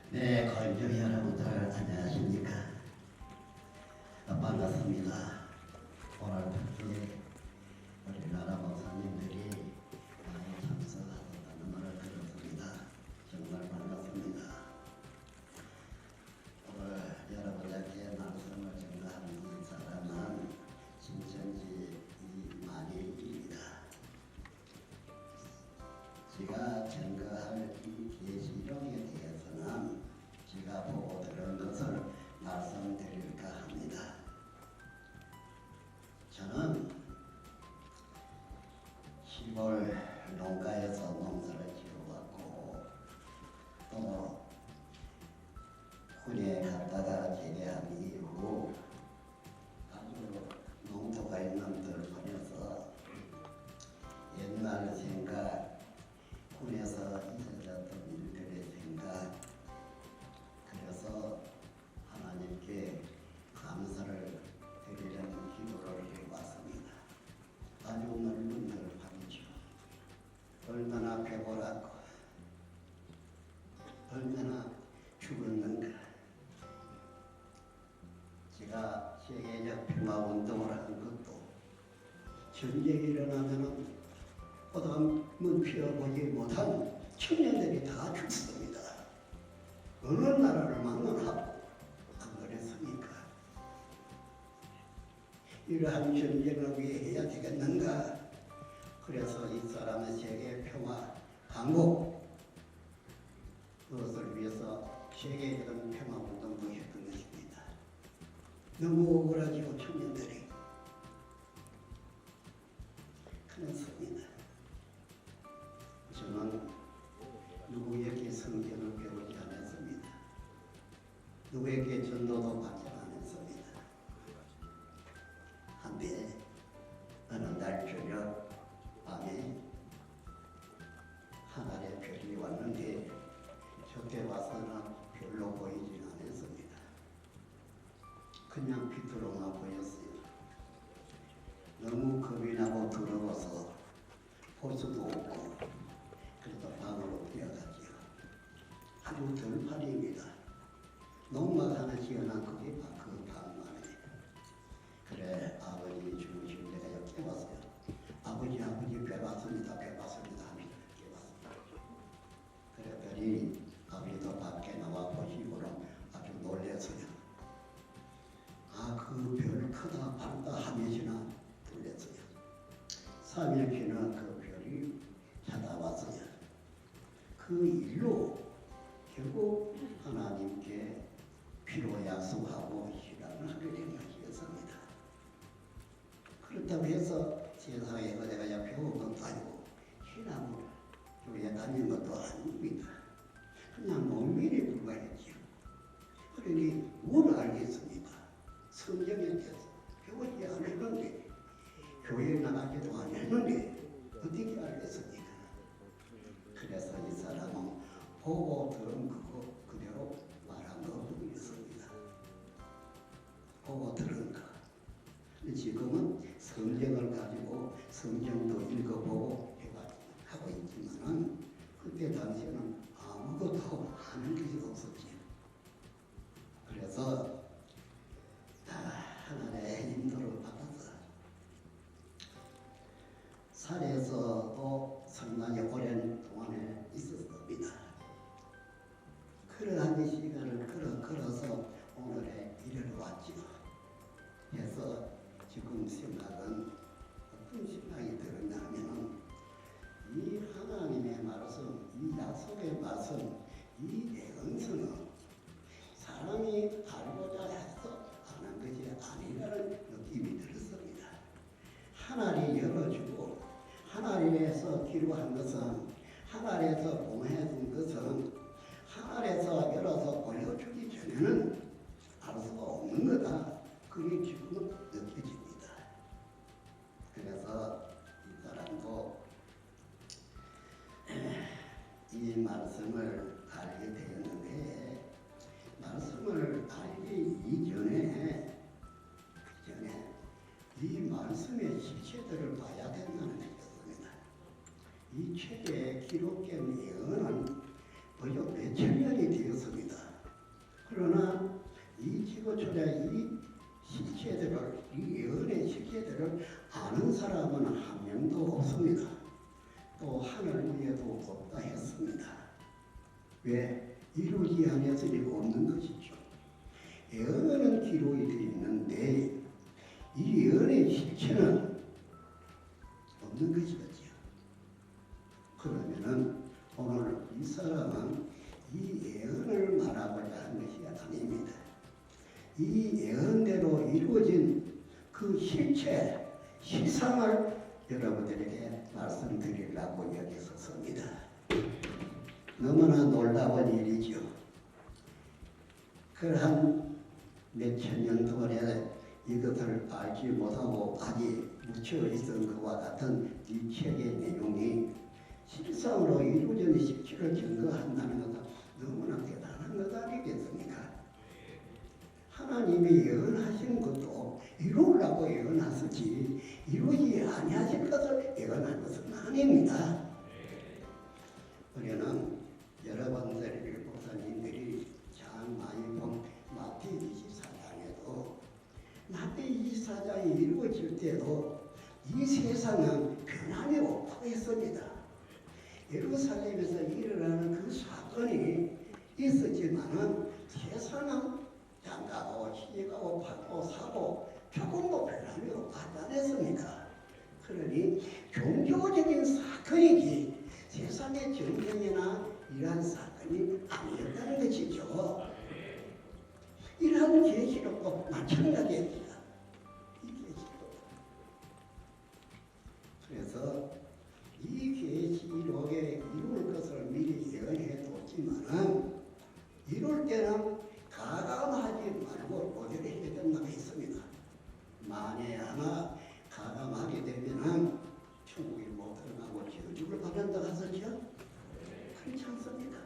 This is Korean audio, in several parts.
네, 관중이 여러분들 안녕하십니까? 반갑습니다. 오늘 특히 우리나라 목사님들이 많이 참석하셨다는 말을 들었습니다. 정말 반갑습니다. 오늘 여러분에게 말씀을 전가하는 이 사람은 신천지 이만희입니다. 제가 전가할 이 계시록에 대해서는 제가 보고 들은 것을 말씀드릴까 합니다. 저는 시골 농가에서 농사를 지어왔고 또 군에 갔다가 제대한 이후 아주 농토가 있는 들판에서 옛날 생각, 군에서 있었던 일들의 생각, 그래서 하나님께 감사를 드리려는 기도를 해왔습니다. 아주 넓은 들판이죠. 얼마나 배고랐고 얼마나 죽었는가. 제가 세계적 평화운동을 한 것도 전쟁이 일어나면 꽃함을 피워보지 못한 청년들이 다 죽습니다. 어느 나라를 막론하고 안 그랬습니까? 이러한 전쟁을 위해 해야 되겠는가? 그래서 이 사람의 세계 평화 강국, 그것을 위해서 세계적인 평화 운동도 했던 것입니다. 너무 억울하지고 청년들이 그렇습니다. 저는 누구에게 성경을 배우지 않았습니다. 누구에게 전도도 받지 않았습니다. 한데 어느 날 저녁 밤에 하늘에 별이 왔는데 저때 와서는 별로 보이지 않았습니다. 그냥 빛으로만 보였어요. 너무 겁이 나고 두려워서 볼 수도 없고 그래서 방으로 뛰어갔지요. 아주 들판입니다. 농막 하나 지어놓은 그게 그 방만에. 그래, 아버지 주무신 데가 여기 깨웠어요. 아버지 배 봤습니다. 배 봤습니다. 합니다. 깨웠습니다. 그랬더니 아버지도 밖에 나와 보시고는 아주 놀랐어요. 아, 그 별 크다 밝다 하면서나 놀랐어요. 3일치는 그 별이 찾아왔어요. 그 일로 결국 하나님께 피로 약속하고 신앙을 하게 된 것이었습니다. 그렇다고 해서 세상에 내가 배운 것도 아니고 신앙을 교회에 다닌 것도 아닙니다. 그냥 농민에 불과했죠. 그러니 뭘 알겠습니까? 성경에 대해서 배우지 않았는데 교회에 나가지도 않았는데 어떻게 알겠습니까? 그래서 이 사람은 보고 들은 그거 그대로 말한 것뿐이었습니다. 보고 들은 거. 지금은 성경을 가지고 성경도 읽어보고 하고 있지만은 그때 당시에는 아무것도 하는 것이 없었지요. 그래서 하나님의 인도를 받아서 산에서도 상당히 오랜 동안에 있었습니다. 그러한 시간을 걸어서 오늘에 이르러왔죠. 그래서 지금 생각은 어떤 생각이 들었냐면 이 하나님의 말씀, 이 약속의 말씀, 이 내용서는 사람이 알고자 해서 하는 것이 아니라는 느낌이 들었습니다. 하나님이 열어주고 하나님에서 기록한 것은 하나님에서 봉해준 것은 하나님에서 열어서 올려주기 전에는 알 수가 없는 거다. 그게 지금은 느껴집니다. 그래서 이 사람도 이 말씀을 알게 되었는데 말씀을 알기 이전에 이 말씀의 실체들을 봐야 된다는 것이었습니다. 이 책에 기록된 내용은 벌써 몇천 년이 되었습니다. 그러나 이 지구촌의 이 실체들을, 이 예언의 실체들을 아는 사람은 한 명도 없습니다. 또 하늘 위에도 없다 했습니다. 왜? 이루지 않았으니 없는 것이죠. 예언은 기록이 되어 있는데 이 예언의 실체는 없는 것이죠. 그러면은 오늘 이 사람은 이 예언을 말하고자 하는 것이 아닙니다. 이 예언대로 이루어진 그 실체, 실상을 여러분들에게 말씀드리려고 여기 섰습니다. 너무나 놀라운 일이죠. 그한 몇천 년 동안에 이것을 알지 못하고 아직 묻혀 있던 것과 같은 이 책의 내용이 실상으로 이루어진 실체를 증거한다는 것은 너무나 대단한 것 아니겠습니까? 하나님이 예언하신 것도 이루려고 예언하시지 이루지 아니하실 것을 예언한 것은 아닙니다. 우리는 여러분들이 목사님들이 참 많이 본 마태복음 24장에도 마태복음 24장이 이루어질 때도 이 세상은 변함이 없다고 했습니다. 예루살렘에서 일어나는 그 사건이 있었지만은 세상은 장가고 시집가고 팔고 사고 조금도 변함이 없다고 안 했습니다. 그러니 종교적인 사건이지 세상의 정쟁이나 이러한 사건이 아니었다는 것이죠. 이러한 계시록도 마찬가지입니다. 이 계시록. 그래서 이 계시록에 이룰 것을 미리 예언해 뒀지만은 이룰 때는 가감하지 말고 오히려 해야 된다고 했습니다. 만에 하나 가감하게 되면은 천국에 못 들어가고 저주를 받는다고 하셨죠? 그렇지 않습니다.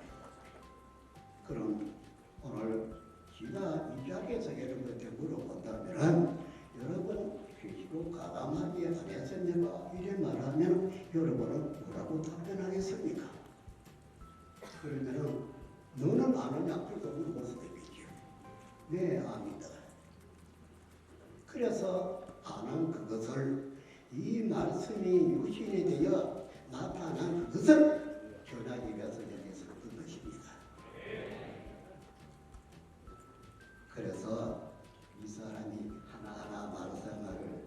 그럼 오늘 제가 이 자리에서 여러분한테 물어본다면 여러분 계시록 가감하지 않았습니까? 이래 말하면 여러분은 뭐라고 답변하겠습니까? 그러면은 너는 아느냐? 그래서 물어보서 되겠죠. 네, 압니다. 그래서 아는 그것을 이 말씀이 유신이 되어 나타난 그것을 전하기 위해서 여기서 그 것입니다. 그래서 이 사람이 하나하나 말씀을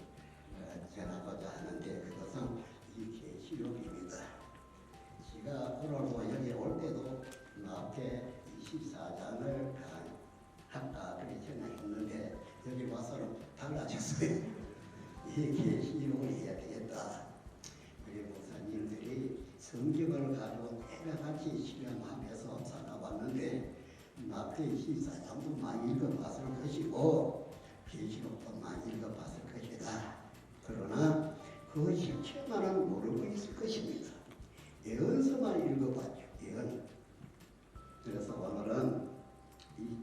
전하고자 하는데 그것은 이 계시록입니다. 제가 오늘도 여기 올 때도 마태 24장을 할까 그렇게 생각했는데 여기 와서는 달라졌어요. 이 계시록을 해야 되겠다. 우리 목사님들이 성경을 가지고 때려같이 실험하면서 살아왔는데 마태 24장도 많이 읽어봤을 것이고 계시록도 많이 읽어봤을 것이다. 그러나 그 실체만은 모르고 있을 것입니다. 예언서만 읽어봤죠. 예언. 그래서 오늘은 이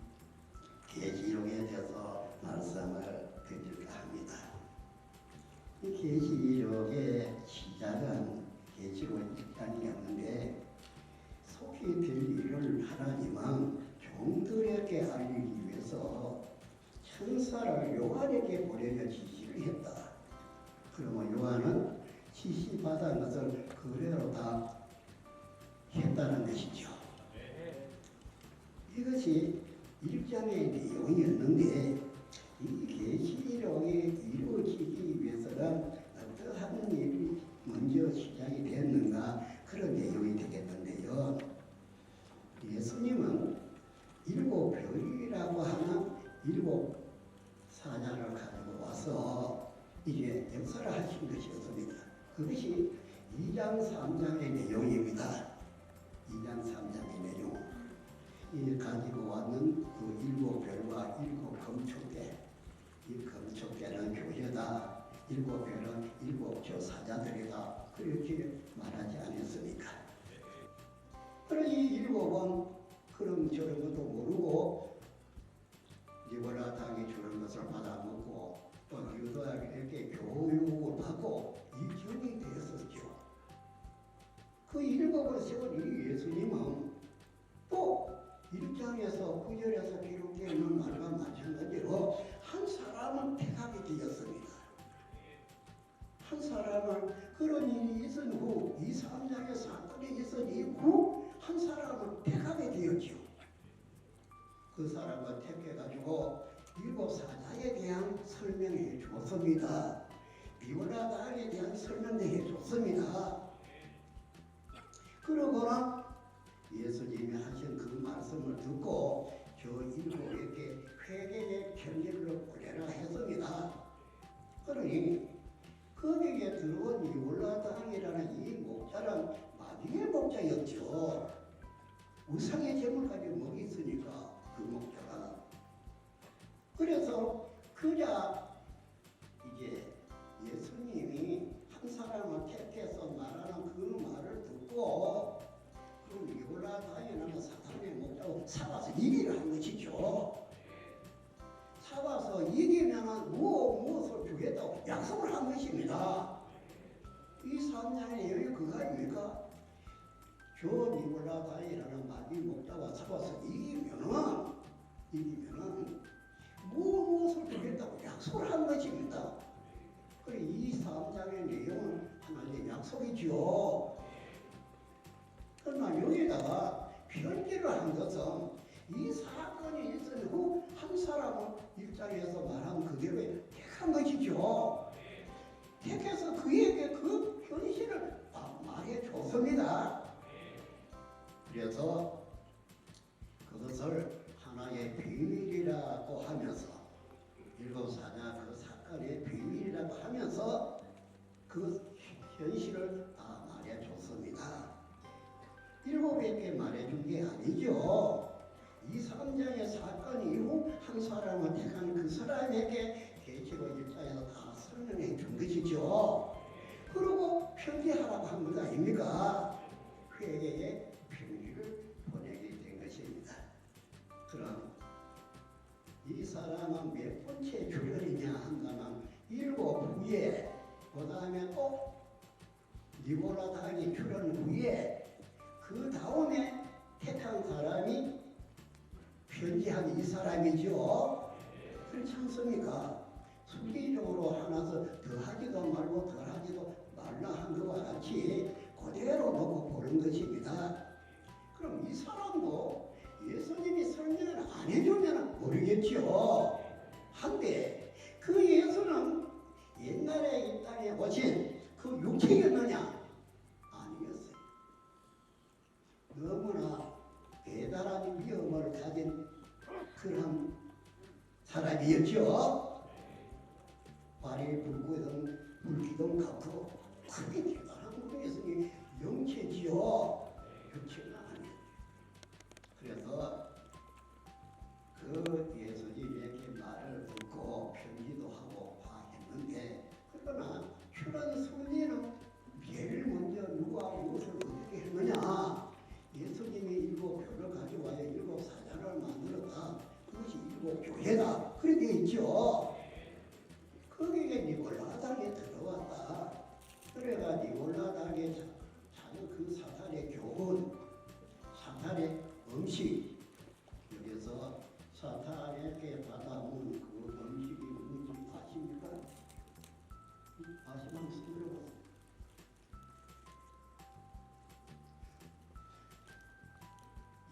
계시록에 대해서 말씀을 드릴까 합니다. 이 계시록의 시작은 계시록 1장이었는데 속히 될 일을 하나님은 종들에게 알리기 위해서 천사를 요한에게 보내려 지시를 했다. 그러면 요한은 지시받은 것을 그대로 다 했다는 것이죠. 이것이 1장의 내용이었는데 이 계시록이 이루어지기 위해서는 어떠한 일이 먼저 시작이 됐는가 그런 내용이 되겠는데요. 예수님은 7별이라고 하는 7 사자를 가지고 와서 이제 역사를 하신 것이었습니다. 그것이 2장 3장의 내용입니다. 2장 3장의 내용. 이 가지고 왔는 그 7별과 7 금축대, 이 금축대는 교회다. 7별은 7조 사자들이다. 그렇게 말하지 않았습니까? 그러니 7은 그런 저런 것도 모르고 리버라 당이 주는 것을 받아먹고 또 유다에게 교육을 받고 이전이 되었었죠. 그 7을 세운 이 예수님은 6장에서 9절에서 기록되어 있는 말과 마찬가지로 한 사람은 택하게 되었습니다. 한 사람은 그런 일이 있은 후, 이 3장의 사건이 있은 이후 한 사람은 택하게 되었죠. 그 사람을 택해가지고 7 사자에 대한 설명해 줬습니다. 비오라다에 대한 설명해 줬습니다. 그러거나 예수님이 하신 그 말씀을 듣고 저 7에게 회개의 편지를 보내라 했습니다. 그러니 거기에 들어온 이 올라당이라는 이 목자는 마귀의 목자였죠. 우상의 제물까지 먹이 있으니까 그 목자가. 그래서 그자 이제 예수님이 한 사람을 택해서 말하는 그 말을 듣고 그럼 이올라다니는 사탄의 목자고 잡아서 이기를 한 것이죠. 잡아서 이기면은 무엇을 주겠다고 약속을 한 것입니다. 이 3장의 내용이 그거 아닙니까? 저 니골라다이라는 마귀 목자와 잡아서 이기면은 무엇을 주겠다고 약속을 한 것입니다. 그래 이 3장의 내용은 하나님의 약속이죠. 그러나 여기다가 편지를 한 것은 이 사건이 있은 후 한 사람은 1장에서 말한 그대로 택한 것이죠. 택해서 그에게 그 현실을 말해 줬습니다. 그래서 그것을 하나의 비밀이라고 하면서 7 사자 그 사건의 비밀이라고 하면서 그 현실을 다 말해 줬습니다. 7에게 말해준 게 아니죠. 이 3장의 사건 이후 한 사람을 택한 그 사람에게 계시록 1장에서 다 설명해 준 것이죠. 그리고 편지하라고 한 것 아닙니까? 회개의 편지를 보내게 된 것입니다. 그럼 이 사람은 몇 번째 출혈이냐 한다면 7 후에 그 다음에 또 니고라다니 출혈 후에 그 다음에 택한 사람이 편지한 이 사람이죠. 그렇지 않습니까? 수기적으로 하나서 더하지도 말고 덜하지도 말라 한 것과 같이 그대로 놓고 보는 것입니다. 그럼 이 사람도 예수님이 설명을 안 해주면 모르겠죠. 한데 그 예수는 옛날에 이 땅에 오신 그 육체였느냐? 아니었어요. 너무나 대단한 위험을 가진 그런 사람이었죠. 발이 불기둥 같고 크게 대단한 분이었으니 영체지요. 육체가 아니에요. 그래서 그 예수님에게 말을 듣고 편지도 하고 했는데 그러나 출한 순리는 제일 먼저 누가 무엇을 어떻게 했느냐? 예수님이 7표를 가져와야 7 사자를 만들었다. 그것이 7 교회다. 그렇게 있죠. 거기에 니골라당에 들어왔다. 그래가 니골라당에 자주 그 사탄의 교훈, 사탄의 음식, 여기서 사탄에게 받아온 그 음식이 뭔지 아십니까? 아시면 손들어보세요.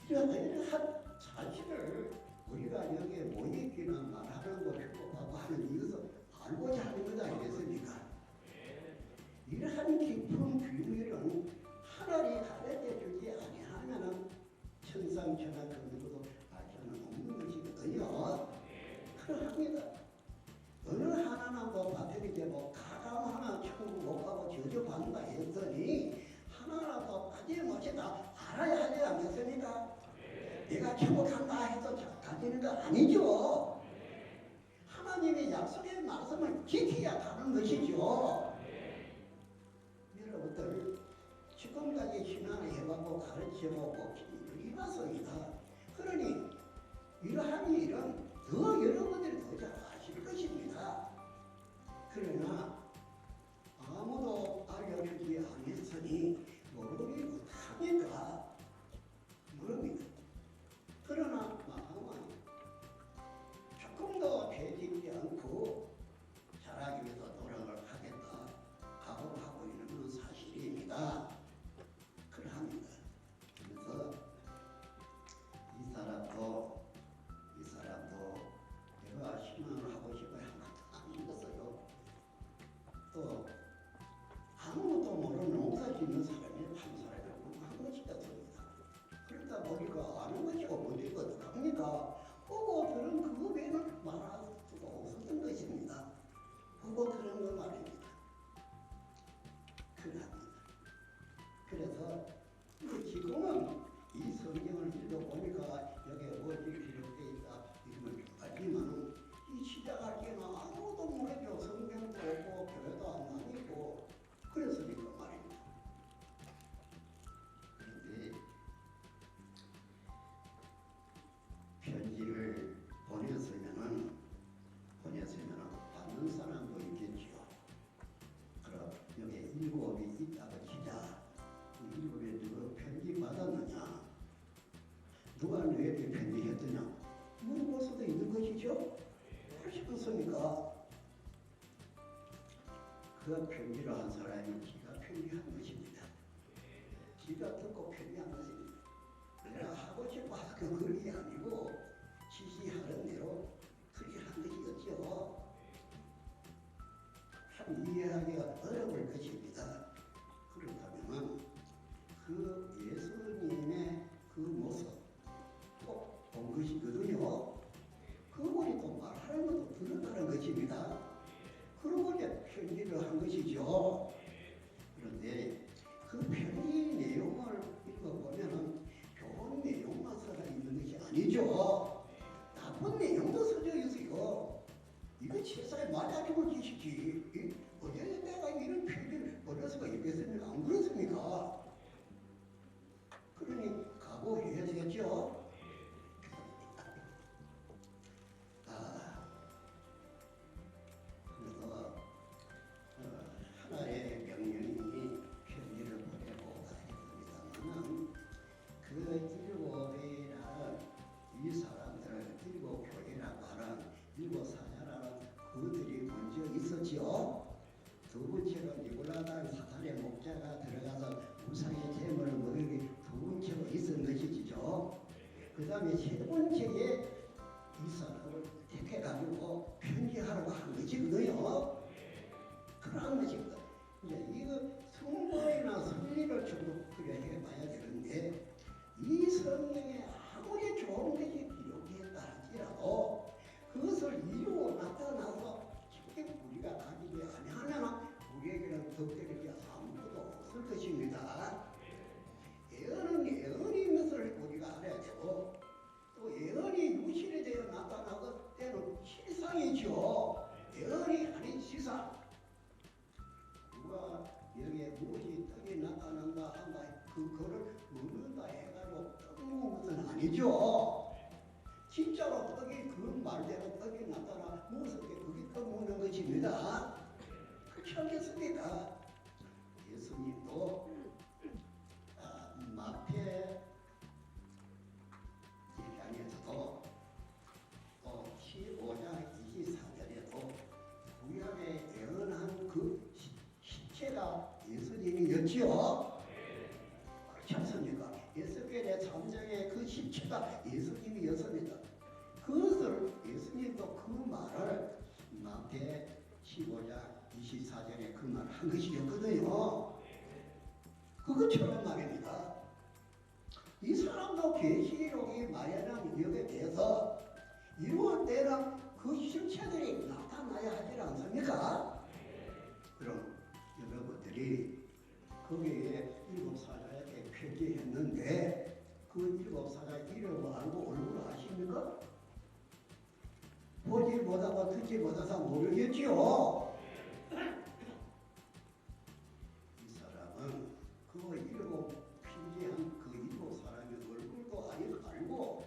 이러한 사실을 우리가 여기에 모이기는 말하는 것이고 하는 이것을 알고자 하는 것 아니겠습니까? 이러한 깊은 비밀은 하나님이 가르쳐주지 아니하면 천상천하 그 누구도 알 수는 없는 것이거든요. 그러합니다. 어느 하나는 뭐 바뀌게 되고 가감 하나 천국 못 가고 저주받는다 했더니 하나라도 빠짐없이 다 알아야 하지 않겠습니까? 내가 천국 간다 해서 가지는 거 아니죠. 하나님의 약속의 말씀을 지켜야 가는 것이죠. 여러분들 지금까지 신앙을 해봤고 가르쳐보고 이봤습니다. 그러니 이러한 일은 더 여러분들이 더 잘 아실 것입니다. 그러나 아무도 알려주지 않았으니 모르니 못하니까 모릅니다. 그러나 보통은 이 성경을 읽어보니까 여기에 뭐지 기록되어 있다 이러면 알지만 이 시작할 때는 아무도 모르죠. 성경도 없고 교회도 안 다니고 그랬으니까 말입니다. 그런데 편지를 보냈으면은 받는 사람도 있겠지요. 그럼 여기 일곱이 있다고 치자. 일곱에 누가 편지 받았느냐? 누가 너에게 편지했더냐? 물어볼 수도 있는 것이죠. 그렇습니까? 그 편지를 한 사람이 지가 편지한 것입니다. 지가 듣고 편지한 것입니다. 내가 하고 싶어 그 글이 아니고 지시하는 대로 그렇게 한 것이겠죠. 참 이해하기가 어려울 것입니다. 그렇다면 그 예수님의 그 모습 또 본 것이거든요. 그분이 또 말하는 것도 들었다는 것입니다. 그러고 이제 편지를 한 것이죠. 그런데 그 편지 내용을 읽어보면 좋은 내용만 써져 있는 것이 아니죠. 나쁜 내용도 써져 있어요. 이거 실사에 맞아주고 계시지. 어제 내가 이런 편지를 보낼 수가 있겠습니까? 안 그렇습니까? 그러니 각오해야 되겠죠. 그래서 하나의 명령이 편지를 보내고 다녔습니다만 그 일곱이라는 이 사람들을 일곱 교회라고 하는 일곱 사자라는 그들이 먼저 있었지요. 두 번째로 니골라단 사탄의 목자가 들어가서 우상의 제물을 먹이기 두 번째로 있었던 것이지요. 그 다음에 세 번째에 이 사람을 택해가지고 편지하라고 한 것이거든요. 그런 것입니다. 이제 이거 성경이나 선리를 좀 그려해봐야 되는데 이 성경에 아무리 좋은 것이 기록되었다 할지라도 그것을 이루어 나타나서 쉽게 우리가 가지지 아니하면 우리에게는 덕될 게 아무것도 없을 것입니다. 예언은 예언인 것을 우리가 알아야 되고 또 예언이 유실에 대해 나타나고 때는 실상이죠. 예언이 아닌 실상. 누가 여기에 무엇이 떡이 나타난다 한다 그거를 모른다 해가지고 떡 먹는 것은 아니죠. 진짜로 떡이 그 말대로 떡이 나타나 무엇을 그게 떡 먹는 것입니다. 그렇지 않겠습니까? 예수님도 마태 1장에서도 또 15장 24절에도 구약에 예언한 그 시체가 예수님이었지요. 그렇지 않습니까? 예수께의 3장의 그 시체가 예수님이었습니다. 그것을 예수님도 그 말을 마태 15장 24절에 그 말을 한 것이었거든요. 그것처럼 말입니다. 이 사람도 계시록이 말하는 여기에 대해서 이루어 때는 그 실체들이 나타나야 하지 않습니까? 그럼 여러분들이 거기에 일곱 사자에게 표기했는데 그 일곱 사자 이름을 알고 얼굴을 아십니까? 보지 못하고 듣지 못해서 모르겠지요. 이 사람은 그 일곱 필기한 그 일곱 사람의 얼굴도 알고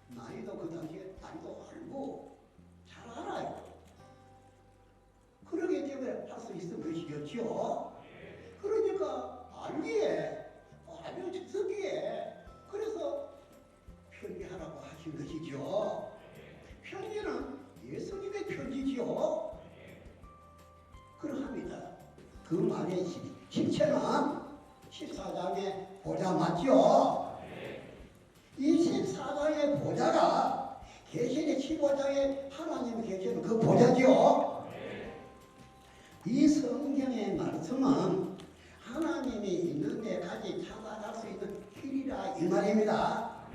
나이도 그 당시에 나이도 알고 잘 알아요. 그러기 때문에 할 수 있는 것이겠죠. 그러니까 알기에 아주 즉석기에 그래서 편지하라고 하신 것이죠. 편지는 예수님의 편지지요. 그러합니다. 그 말의 실체는 14장의 보좌 맞죠? 이 14장의 보좌가 계시록 15장에 하나님이 계시는 그 보좌죠. 이 성경의 말씀은 하나님이 있는 데까지 찾아갈 수 있는 길이라 이 말입니다.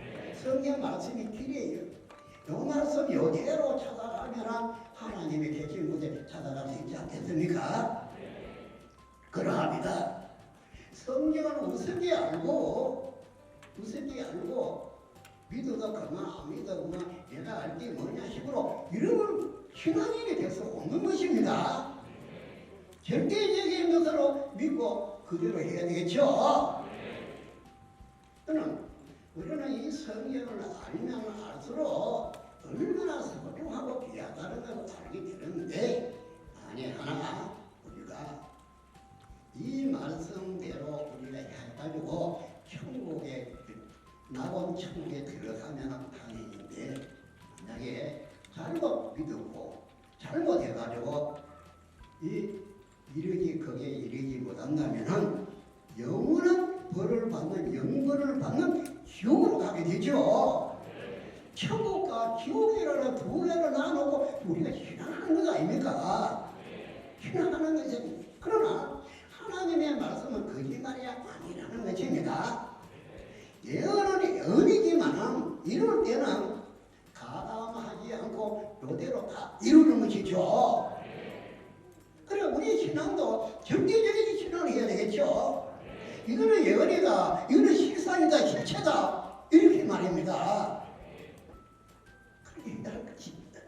성경 말씀이 길이에요. 이 말씀 이대로 찾아가면 하나님이 계신 곳에 찾아갈 수 있지 않겠습니까? 그러합니다. 성경은 우습게 알고 무섭게 알고 믿어도 그만 안 믿어도 그만 내가 알 게 뭐냐 식으로 이런 신앙인이 돼서 오는 것입니다. 절대적인 것으로 믿고 그대로 해야 되겠죠. 우리는 이 성경을 알면 알수록 얼마나 소중하고 귀하다는 걸 알게 되는데, 만에 하나 우리가 이 말씀대로 우리가 해가지고 천국에 낙원 천국에 들어가면 다행인데, 만약에 잘못 믿었고 잘못해가지고 거기에 이르지 못한다면은 영원한 벌을 받는 영벌을 받는 지옥으로 가게 되죠. 천국과 지옥이라는 두 개를 나눠놓고 우리가 신앙하는 것 아닙니까? 신앙하는 것이. 그러나 하나님의 말씀은 거짓말이 아니라는 것입니다. 예언은 예언이지만 이룰 때는 가담하지 않고 이대로 다 이루는 것이죠. 그래 우리 신앙도 절대적인 신앙을 해야 되겠죠. 이거는 예언이다, 이거는 실상이다, 실체다, 이렇게 말입니다. 그렇게 해야 할 것입니다.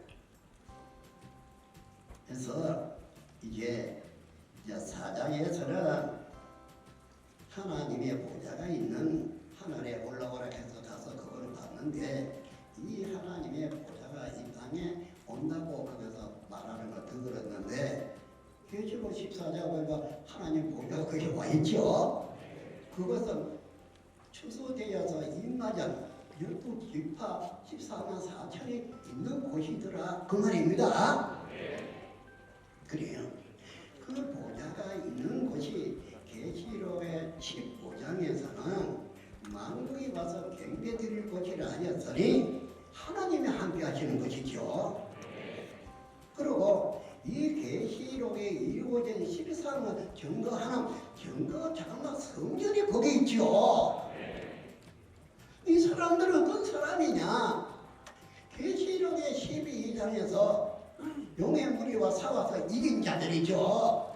그래서 이제 4장에서는 하나님의 보좌가 있는 하늘에 올라오라 해서 가서 그걸 봤는데, 이 하나님의 보좌가 이 땅에 온다고 거기서 말하는 걸 들었는데, 계시록 14장 보니까 하나님 보좌가 거기 와 있죠. 그것은 추수되어서 임마장 12지파 14만 4천이 있는 곳이더라, 그 말입니다. 그래요. 그 보좌가 있는 곳이 계시록의 15장에서는 만국이 와서 경배 드릴 곳이라 하였으니 하나님이 함께 하시는 것이죠. 그리고 이 계시록에 이루어진 실상을 증거하는 잠깐만 성전이 거기 있죠. 이 사람들은 어떤 사람이냐? 계시록의 12장에서 용의 무리와 싸워서 이긴 자들이죠.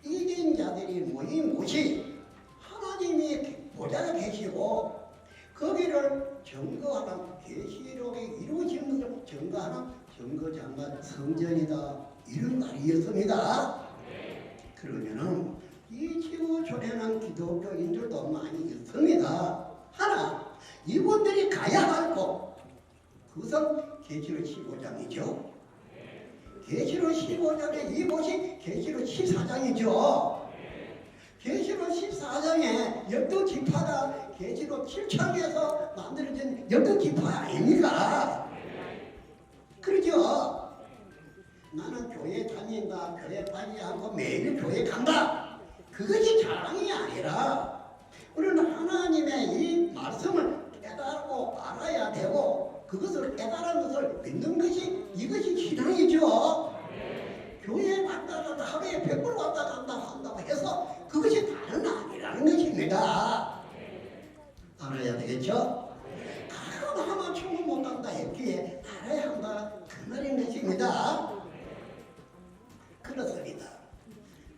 이긴 자들이 모인 곳이 하나님이 보좌가 계시고 거기를 증거하는, 계시록에 이루어진 것을 증거하는 증거장관 성전이다, 이런 말이었습니다. 그러면은 이 지구촌에는 기독교인들도 많이 있습니다. 하나 이분들이 가야 할 곳, 그것은 계시록 15장이죠. 계시록 15장에 이곳이 계시록 14장이죠. 계시록 14장에 12지파가 계시록 7장에서 만들어진 12지파 아닙니까? 그렇죠? 나는 교회 다닌다, 교회 빠지지 않고 매일 교회 간다, 그것이 자랑이 아니라 우리는 하나님의 이 말씀을 깨달고 알아야 되고, 그것을 깨달은 것을 믿는 것이, 이것이 신앙이죠. 교회에 왔다 갔다 하루에 100번 왔다 갔다 한다고 해서 그것이 다는 아니라는 것입니다. 알아야 되겠죠? 가끔 하면 충분 못한다 했기에 알아야 한다, 그 말인 것입니다. 그렇습니다.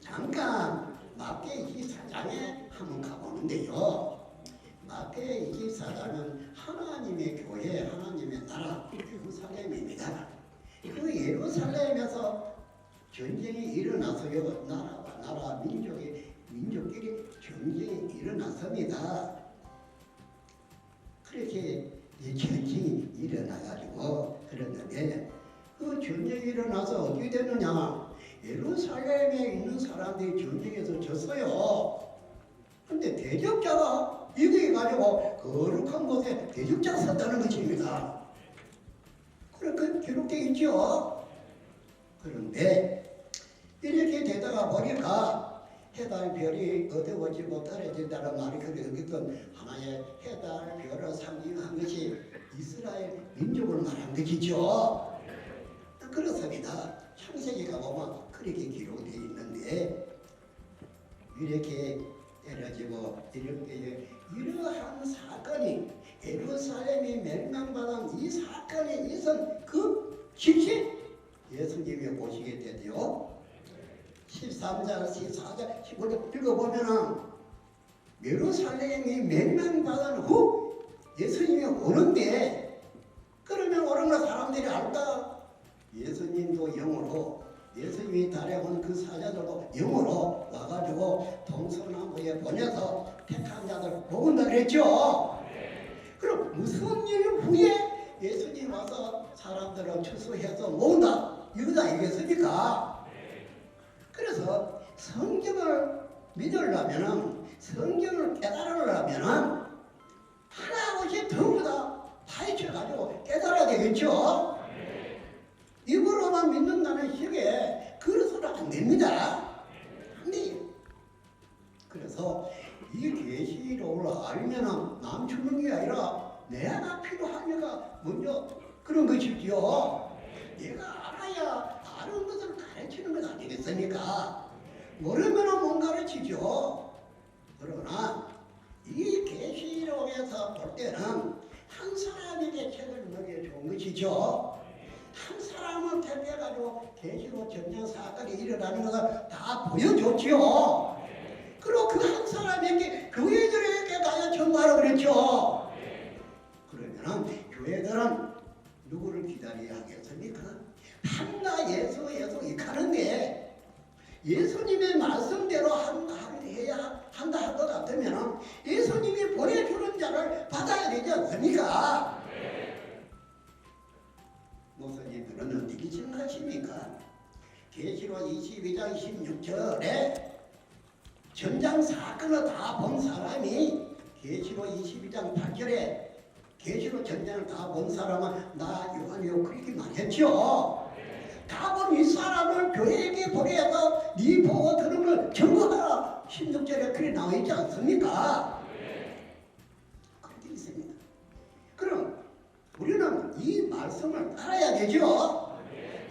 잠깐 마태 24장에 한번 가보는데요. 마태 24장은 하나님의 교회, 하나님의 나라 예루살렘입니다. 그 예루살렘에서 전쟁이 일어나서요, 나라와 나라, 민족끼리 전쟁이 일어났습니다. 그렇게 전쟁이 일어나가지고 그랬는데, 그 전쟁이 일어나서 어떻게 됐느냐? 예루살렘에 있는 사람들이 전쟁에서 졌어요. 근데 대적자가 이겨가지고 거룩한 곳에 대적자가 섰다는 것입니다. 그렇게 기록되어 있죠. 그런데 이렇게 되다가 보니까 해달별이 어두워지고 떨어진다는 말이 그랬던 하나의 해달별을 상징한 것이 이스라엘 민족을 말한 것이죠. 그렇습니다. 창세기 가보면 그렇게 기록되어 있는데, 이렇게 떨어지고 이렇게 이러한 사건이, 예루살렘이 멸망받은 이 사건이 있은 그 시기 예수님이 오시게 되죠. 13장, 14장, 15장 읽어보면은 예루살렘이 멸망받은 후 예수님이 오는데, 그러면 오는 거 사람들이 알까? 예수님도 영으로, 예수님이 달에 온 그 사자들도 영으로 와가지고 동서남북에 보내서 택한 자들 뽑은다 그랬죠. 그럼 무슨 일 후에 예수님 와서 사람들을 추수해서 모은다, 이거다 아니겠습니까? 그래서 성경을 믿으려면, 성경을 깨달으려면 하나같이 전부 다 파헤쳐가지고 깨달아야 되겠죠. 입으로만 믿는다는 식의 그릇으로 안 됩니다. 안 돼요. 그래서 이 계시록을 알면은 남 주는 게 아니라 내가 필요하니까 먼저 그런 것이지요. 내가 알아야 다른 것을 가르치는 것 아니겠습니까? 모르면 못 가르치죠. 그러나 이 계시록에서 볼 때는 한 사람에게 책을 넣기에 좋은 것이죠. 한 사람을 택해가지고 계시록 전쟁 사건이 일어나는 것을 다 보여줬지요. 그리고 그 한 사람에게 교회들에게 가야 전가하라고 그랬죠. 그러면은 교회들은 누구를 기다려야 하겠습니까? 한나 예수 이카는데 예수님의 말씀대로 해야 한다 할 것 같으면 예수님이 보내주는 자를 받아야 되지 않습니까? 목사님들은 어떻게 생각하십니까? 계시록 22장 16절에 전장 사건을 다 본 사람이, 계시록 22장 8절에 계시록 전장을 다 본 사람은 나 요한이요 그렇게 말했죠. 다 본 이 사람을 교회에게 보내서 네 보고 들은 걸 증거하라, 16절에 그래 나와 있지 않습니까? 그렇게 있습니다. 그럼 우리는 이 말씀을 따라야 되죠.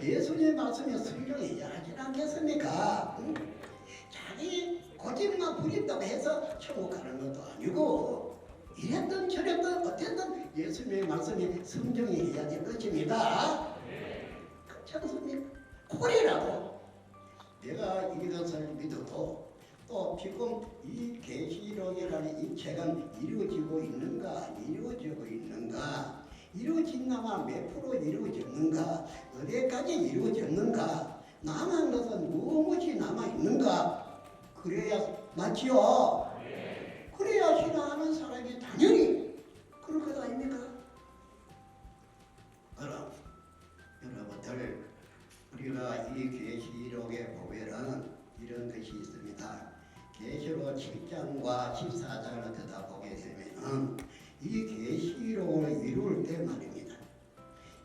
예수님의 말씀이 성경에 야하지 않겠습니까? 자기 고집만 부린다고 해서 천국 가는 것도 아니고, 이랬든 저랬든 어쨌든 예수님의 말씀이 성경에 해야 될 것입니다. 그렇지 않습니까? 콜이라도 내가 이것을 믿어도 또 지금 이 계시록이라는 이 책은 이루어지고 있는가 안 이루어지고 있는가, 이루어진다면 몇 프로 이루어졌는가, 어디까지 이루어졌는가, 남은 것은 무엇이 남아있는가, 그래야 맞지요. 그래야 신앙하는 사람이 당연히 그럴 것 아닙니까? 그럼 여러분들, 우리가 이 계시록에 보면은 이런 것이 있습니다. 계시록 7장과 14장을 들여다보게 되면은 이 계시록을 이룰 때 말입니다.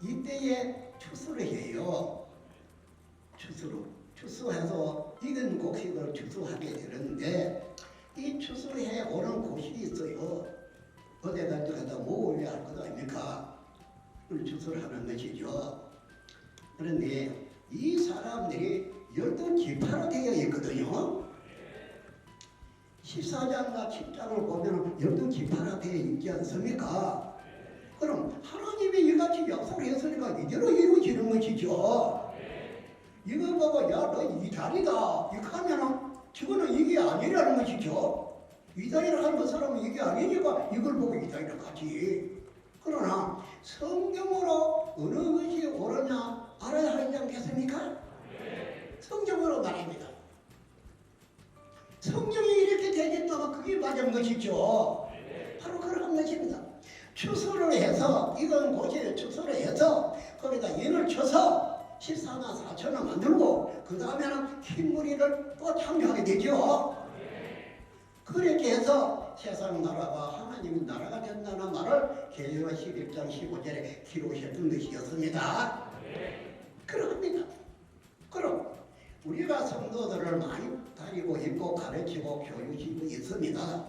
이때에 추수를 해요. 추수해서 익은 곡식을 추수하게 되는데, 이 추수해 오는 곳이 있어요. 어디 가서 모으려 할 것 아닙니까? 추수를 하는 것이죠. 그런데 이 사람들이 12지파로 되어 있거든요. 14장과 10장을 보면 12지파로 되어 있지 않습니까? 그럼 하나님이 이같이 약속을 했으니까 이대로 이루어지는 것이죠. 이걸 보고 야 너 이 자리다 이렇게 하면은 저거는 이게 아니라는 것이죠. 이 자리를 하는 그 사람은 이게 아니니까 이걸 보고 이 자리를 가지. 그러나 성경으로 어느 것이 옳으냐 알아야 하지 않겠습니까? 성경으로 말입니다. 성경이 이렇게 되겠다면 그게 맞은 것이죠. 바로 그런 것입니다. 추수를 해서, 이건 곳에 추수를 해서 거기다 연을 쳐서 14만 4천을 만들고 그 다음에는 흰무리를 또 창조하게 되죠. 그렇게 해서 세상 나라가 하나님 나라가 된다는 말을 계시록 11장 15절에 기록했던 것이었습니다. 그럽니다. 그럼 우리가 성도들을 많이 다니고 있고 가르치고 교육시키고 있습니다.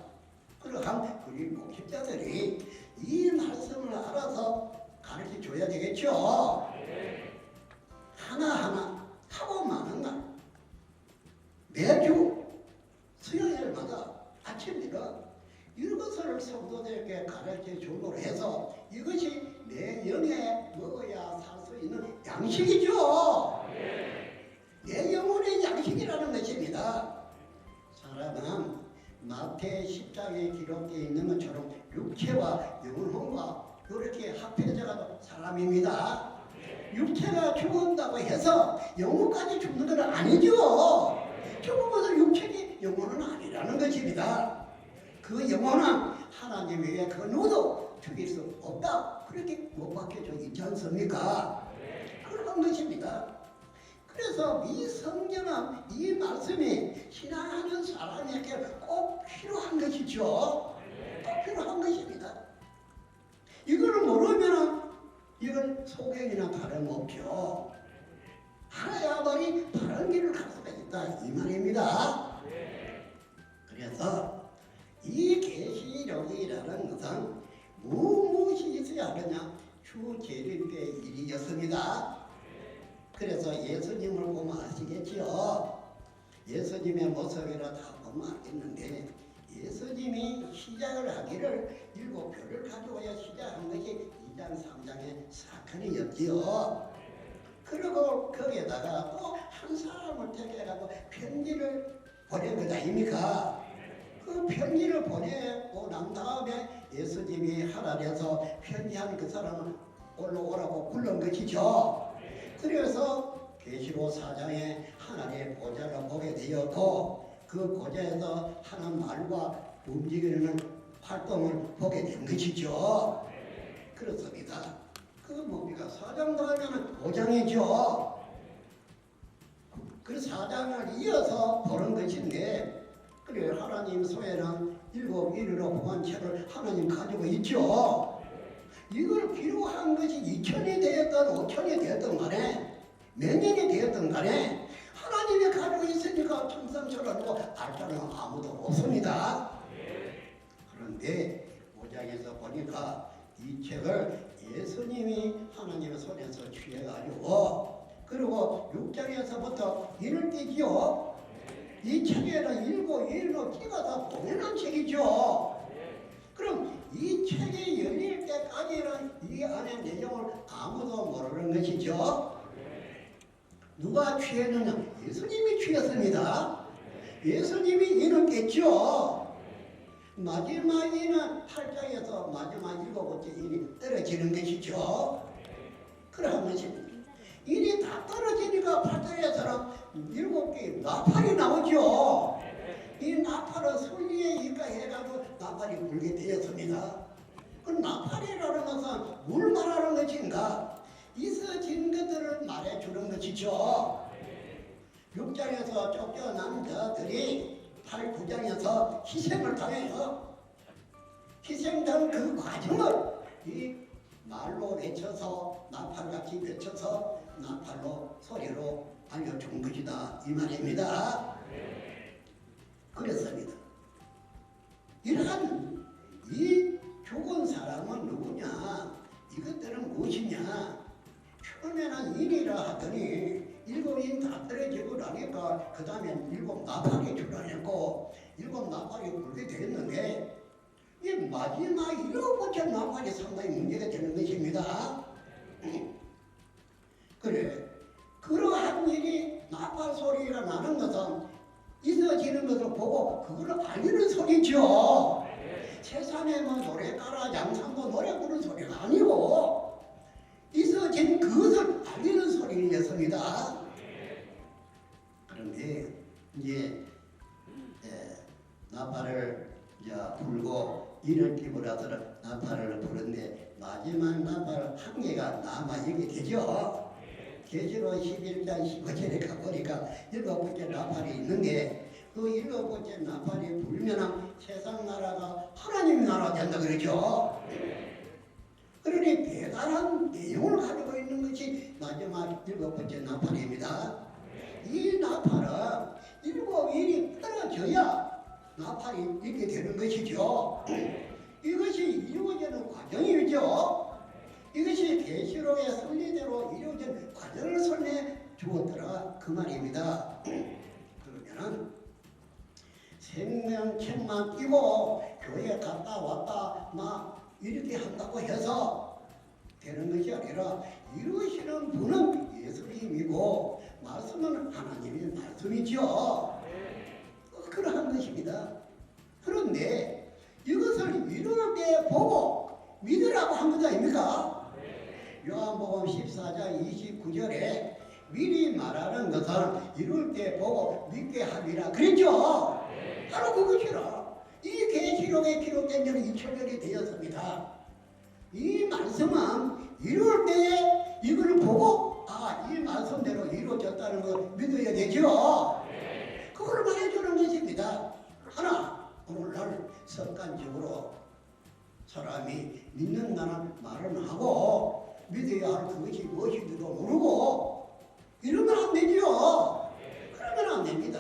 그러한 우리 목회자들이 이 말씀을 알아서 가르쳐 줘야 되겠죠. 하나하나 하고 많은 날 매주 수요일마다 아침이라 이것을 성도들에게 가르쳐 주므로 해서 이것이 내 영에 먹어야 살 수 있는 양식이죠. 내 영혼의 양식이라는 것입니다. 사람은 마태 10장에 기록되어 있는 것처럼 육체와 영혼과 이렇게 합해져가지고 사람입니다. 육체가 죽는다고 해서 영혼까지 죽는 건 아니죠. 죽으면서 육체이 영혼은 아니라는 것입니다. 그 영혼은 하나님 외에 그 누구도 죽일 수 없다. 그렇게 못 박혀져 있지 않습니까? 그런 것입니다. 그래서 이 성경은 이 말씀이 신앙하는 사람에게 꼭 필요한 것이죠. 꼭 필요한 것입니다. 이걸 모르면 이건 소경이나 다름없죠. 알아야만이 바른 길을 갈 수가 있다 이 말입니다. 그래서 이 계시록이라는 것은 무엇이 있어야 하느냐? 주 재림의 일이었습니다. 그래서 예수님을 보면 아시겠지요? 예수님의 모습이라 다 보면 알겠는데 예수님이 시작을 하기를 7별을 가져와야 시작한 것이 2장 3장의 사건이었지요. 그리고 거기에다가 또 한 사람을 택해가지고 편지를 보낸 것 아닙니까? 그 편지를 보내고 난 다음에 예수님이 하늘에서 편지한 그 사람을 올라오라고 부른 것이죠. 그래서 계시록 4장에 하나님의 보좌를 보게 되었고 그 보좌에서 하는 말과 움직이는 활동을 보게 된 것이죠. 그렇습니다. 그 뭡니까? 4장 다음에는 5장이죠. 그 4장을 이어서 보는 것인데 그래 하나님 소에는 7일으로 보한 채를 하나님 가지고 있죠. 이걸 필요한 것이 2000이 되었든 5000이 되었든 간에 몇 년이 되었든 간에 하나님이 가지고 있으니까 청산처럼고 알 사람은 아무도 없습니다. 그런데 5장에서 보니까 이 책을 예수님이 하나님의 손에서 취해가지고 그리고 6장에서부터 이를 띄지요. 이 책에는 일로 찍어서 보내는 책이죠. 그럼 이 책이 열릴 때까지는 이 안의 내용을 아무도 모르는 것이죠. 누가 취했느냐? 예수님이 취했습니다. 예수님이 이를 깼죠. 마지막 이는 8장에서 마지막 7번째 인이 떨어지는 것이죠. 그러한 것입니다. 인이 다 떨어지니까 8장에서는 7개의 나팔이 나오죠. 이 나팔은 순리에 입각해가지고 나팔이 불게 되었습니다. 그 나팔이라는 것은 뭘 말하는 것인가? 있어진 것들을 말해주는 것이죠. 6장에서 쫓겨난 자들이 8, 9장에서 희생을 당해요. 희생된 그 과정을 이 말로 외쳐서 나팔같이 외쳐서 나팔로 소리로 알려준 것이다 이 말입니다. 그렇습니다. 이러한 이 죽은 사람은 누구냐? 이것들은 무엇이냐? 처음에는 인이라 하더니 7인 다 떨어지고 나니까 그 다음엔 7 나팔이 출현했고 7 나팔이 불게 되었는데 이 마지막 7번째 나팔이 상당히 문제가 되는 것입니다. 그래 그러한 일이 나팔 소리가 나는 것은 있어지는 것을 보고 그걸 알리는 소리죠. 세상에 뭐 노래가라 양상도 노래 부르는 소리가 아니고 있어진 그것을 알리는 소리였습니다. 그런데 이제 나팔을 불고 이를 끼고라서 나팔을 부른데 마지막 나팔 한 개가 남아 있게 되죠. 계시록 11장 15절에 가보니까 7번째 나팔이 있는데 그 7번째 나팔이 불면 세상 나라가 하나님 나라가 된다 그러죠. 그러니 대단한 내용을 가지고 있는 것이 마지막 7번째 나팔입니다. 이 나팔은 7일이 떨어져야 나팔이 있게 되는 것이죠. 이것이 이루어지는 과정이죠. 이것이 계시록의 순리대로 이루어진 과정을 설명해 주었더라 그 말입니다. 그러면은 생명책만 띄고 교회 갔다 왔다 막 이렇게 한다고 해서 되는 것이 아니라 이루시는 분은 예수님이고 말씀은 하나님의 말씀이죠. 그러한 것입니다. 그런데 이것을 이룰 때 보고 믿으라고 한 것 아닙니까? 요한복음 14장 29절에 미리 말하는 것은 이룰 때 보고 믿게 하리라 그랬죠? 바로 그것이라. 이 계시록에 기록된 지는 2000년이 되었습니다. 이 말씀은 이룰 때 이걸 보고 이 말씀대로 이루어졌다는 걸 믿어야 되죠. 그걸 말해주는 것입니다. 하나, 오늘날 습관적으로 사람이 믿는다는 말은 하고 믿어야 할 그것이 무엇인지도 모르고 이러면 안 되죠. 그러면 안 됩니다.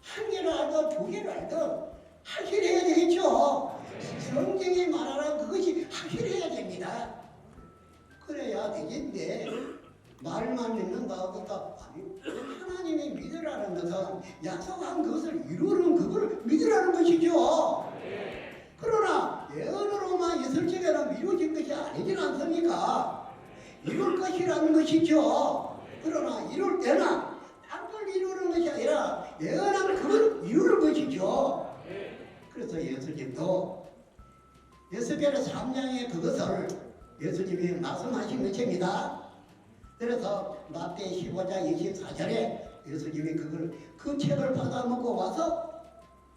한 개를 알든 두 개를 알든 확실해야 되겠죠. 성경이 말하는 그것이 확실해야 됩니다. 그래야 되겠는데 말만 믿는다고 아니 하나님이 믿으라는 것은 약속한 것을 이루는 그걸 믿으라는 것이죠. 그러나 예언으로만 있을 적에는 이루어진 것이 아니진 않습니까? 이룰 것이라는 것이죠. 그러나 이룰 때는 땅을 이루는 것이 아니라 예언한 그걸 이루는 것이죠. 그래서 예수님도 예수께서 3장의 그것을 예수님이 말씀하신 것입니다. 그래서 마태 15장 24절에 예수님이 그 책을 받아먹고 와서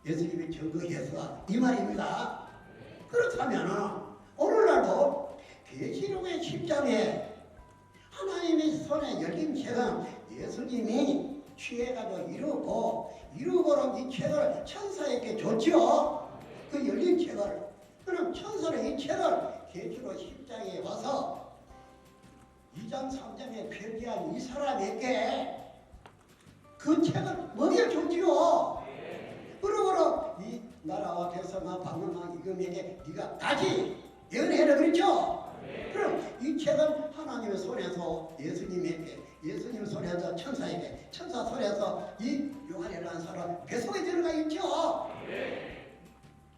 예수님이 증거해서 이 말입니다. 그렇다면 오늘날도 계시록의 10장에 하나님의 손에 열린 책은 예수님이 취해가지고 이루고는 이 책을 천사에게 줬죠. 그 열린 책을. 그럼 천사는 이 책을 계시록 10장에 와서 2장 3장에 표기한 이 사람에게 그 책을 먹여줬지요. 그러고는 이 나라와 백성과 방언과 이금에게 네가 다시 예언해라 그랬죠. 그럼 이 책은 하나님의 손에서 예수님에게, 예수님 손에서 천사에게, 천사 손에서 이 요한이라는 사람 뱃속에 들어가 있죠.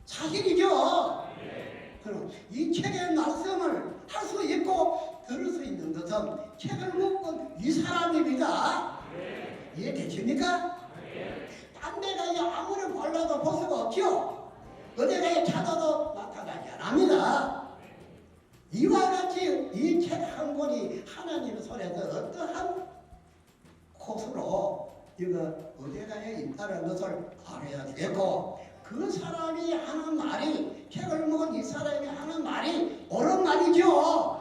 사실이죠. 그럼 이 책의 말씀을 할 수 있고 들을 수 있는 것은 책을 먹은 이 사람입니다. 이해되십니까? 딴 데 가서 아무리 발라도 볼 수가 없죠. 어디 가서 찾아도 나타나지 않습니다. 이와 같이 이 책 한 권이 하나님의 손에서 어떠한 곳으로 이거 어디 가에 있다는 것을 알아야 되겠고, 그 사람이 하는 말이, 책을 먹은 이 사람이 하는 말이 옳은 말이죠.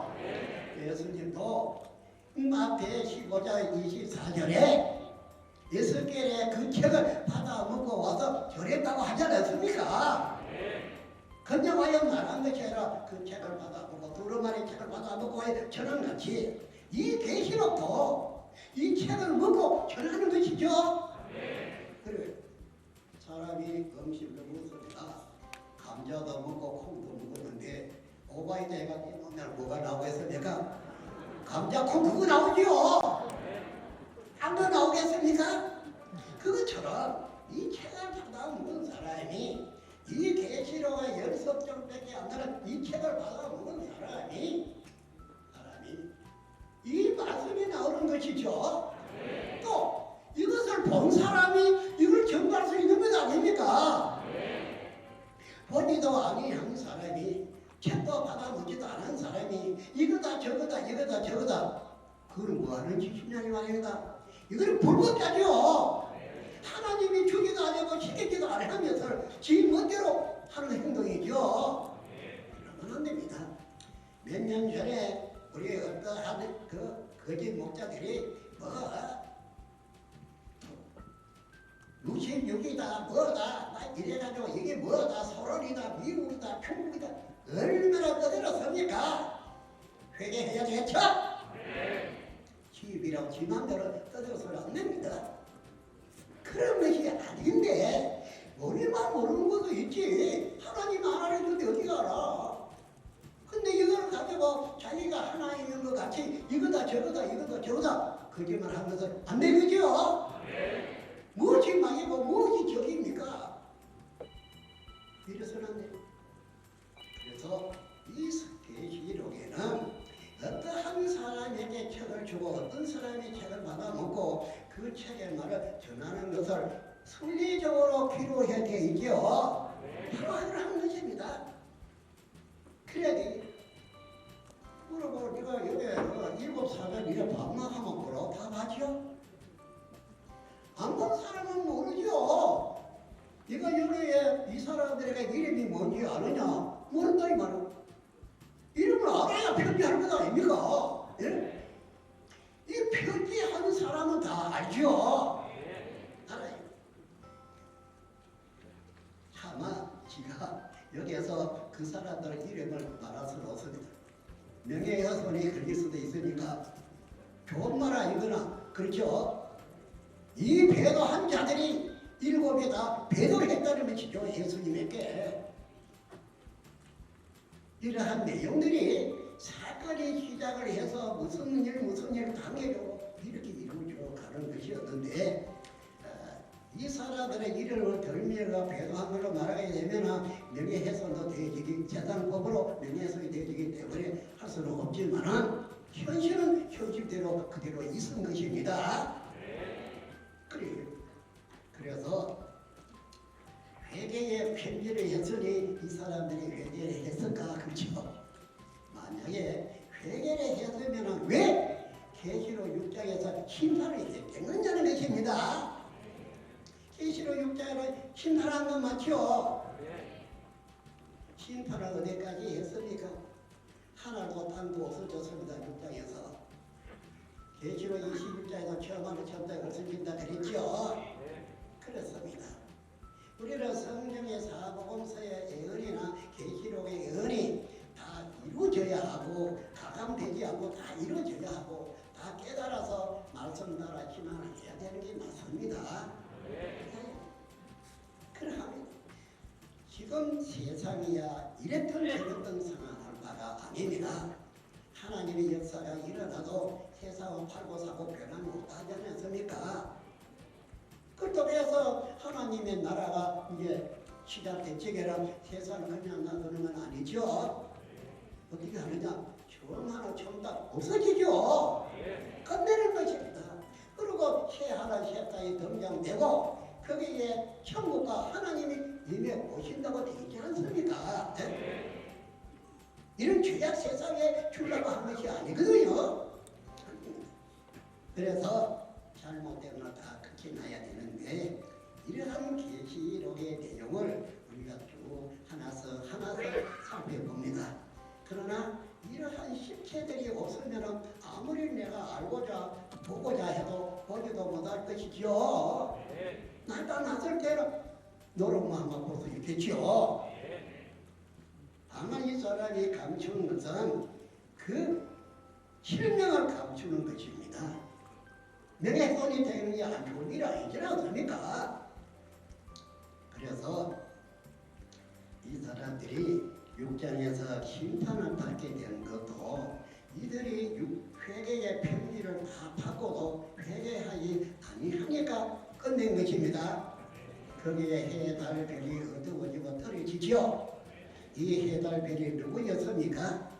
예수님도 마태 15장 24절에 예수께서 그 책을 받아 먹고 와서 절했다고 하지 않았습니까? 그냥 와요 말한 것이 아니라 그 책을 받아 먹고 두루마리 책을 받아 먹고 전하는 같이 이 계시록도 이 책을 먹고 전하는 것이죠. 그래, 사람이 음식을 먹습니다. 감자도 먹고 콩도 먹었는데 오바이드 해가지고 오늘 뭐가 나오겠습니까? 감자 콩 그거 나오죠. 안 거 나오겠습니까? 그것처럼 이 책을 받아 먹은 사람이, 이 계시록의 10석정밖에 안 되는 이 책을 받아 먹은 사람이 이 말씀이 나오는 것이죠. 또 이것을 본 사람이 이걸 전달할 수 있는 것 아닙니까? 보지도 아니한 사람이, 책도 받아 먹지도 않은 사람이 이거다 저거다 그건 뭐하는 짓이냐 이 말입니다. 이거는 불법자죠. 하나님이 주기도 안 하고 시키지도 안 하면서 지 멋대로 하는 행동이죠. 그러면 안 됩니다. 몇 년 전에 우리 어떠한 그 거짓 목자들이 66이다 뭐다 막 이래가지고 이게 뭐다 소론이다 미국이다 중국이다 얼마나 떠들었습니까? 회개해야 되겠죠? 집이라고 지 맘대로 떠들어서는 안 됩니다. 그런 것이 아닌데 우리만 모르는 것도 있지. 하나님 안 알려주는데 어디가 알아? 근데 이걸 가지고 자기가 하나 있는 것 같이 이거다 저거다 거짓말 한 것은 안 되겠죠? 무엇이 망이고 무엇이 적입니까? 이래서는 안 돼요. 그래서 이 계시록에는 어떠한 사람에게 책을 주고 어떤 사람이 책을 받아먹고 그 책의 말을 전하는 것을 순리적으로 필요해 돼 있죠. 바로 하는 것입니다. 그래야지. 그리고 네가 여기 7살을 이래 방황하면 뭐라고 답하죠? 안 본 사람은 모르죠. 네가 여기에 이 사람들에게 이름이 뭔지 아느냐? 모른다 이 말은. 이름을 알아야 편지하는 것 아닙니까? 예? 이 편지하는 사람은 다 알죠. 알아요. 차마 지가 여기에서 그 사람들 이름을 말할 수는 없습니다. 명예훼손이 걸릴 수도 있으니까 좋은 말 아니거나 그렇죠. 이 배도한 자들이 7이 다 배도를 했다는 것이죠. 예수님에게. 이러한 내용들이 사건이 시작을 해서 무슨 일 당해도 이렇게 이루어져 가는 것이었는데 이 사람들의 이름을 들면서 배도한 걸로 말하게 되면 명예훼손도 되어지기 재산법으로 명예훼손이 되어지기 때문에 할 수는 없지만 현실은 현실대로 그대로 있은 것입니다. 그래서 회개의 편지를 했으니 이 사람들이 회개를 했을까? 그렇죠. 만약에 회개를 했으면 왜 계시록 6장에서 심판을 했겠느냐는 것입니다. 계시록 6장에서 심판한 건 맞죠? 심판을 어디까지 했습니까? 하늘도 땅도 없어졌습니다. 6장에서. 계시록 21장에서 처음으로 천당을 섬긴다 그랬죠? 그렇습니다. 우리는 성경의 사복음서의 예언이나 계시록의 예언이 다 이루어져야 하고 가감되지 않고 다 이루어져야 하고 다 깨달아서 말씀 따라 신앙을 해야 되는 게 맞습니다. 그러하면 지금 세상이야 이랬던 저랬던 상황을 바가 아닙니다. 하나님의 역사가 일어나도 세상은 팔고 사고 변함이 없다지 않습니까? 그렇다고 하나님의 나라가 이제 시작됐지게라 세상을 그냥 놔두는 건 아니죠. 어떻게 하느냐? 처음 하나 처음 딱 없어지죠. 끝내는 것입니다. 그리고 새 하나 새 땅이 등장되고 거기에 천국과 하나님이 이미 오신다고 되어 있지 않습니까? 이런 죄악 세상에 주려고 한 것이 아니거든요. 그래서 잘못된 걸 다 극hin해야 되는데 이러한 계시록의 내용을 우리가 쭉 하나씩 살펴봅니다. 그러나 이러한 실체들이 없으면 아무리 내가 알고자 보고자 해도 보지도 못할 것이죠. 나타났을 때는 노력만 볼 수 있겠죠. 다만 이 사람이 감추는 것은 그 실명을 감추는 것입니다. 명예훼손이 되는 게 안 좋은 일 아니지 않습니까? 그래서 이 사람들이 6장에서 심판을 받게 된 것도 이들이 회개의 편지를 다 받고도 회개하지 아니하니까 끝낸 것입니다. 거기에 해, 달, 별이 어두워지고 떨어지죠. 이 해, 달, 별이 누구였습니까?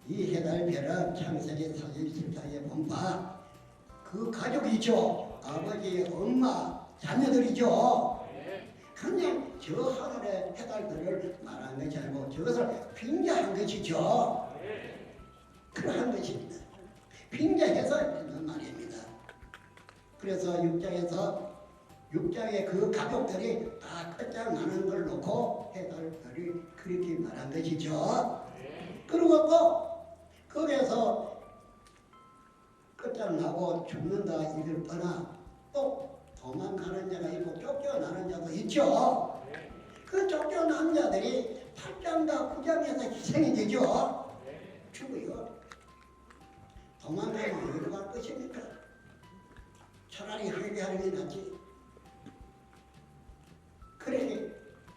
이 해, 달, 별은 창세기 47장에 본 바 그 가족이죠. 아버지, 엄마, 자녀들이죠. 그냥 저 하늘의 해달들을 말한 것이 아니고 저것을 빙자한 것이죠. 그러한 것입니다. 빙자해서 했는 말입니다. 그래서 6장에 그 가족들이 다 끝장나는 걸 놓고 해달들이 그렇게 말한 것이죠. 그리고 또 거기에서 끝장나고 죽는다 이를 떠나 또 도망가는 자가 있고 쫓겨나는 자도 있죠. 그 쫓겨난 자들이 8장과 9장에서 희생이 되죠. 죽어요. 도망가면 어디로 갈 것입니까? 차라리 회개하는 게 낫지.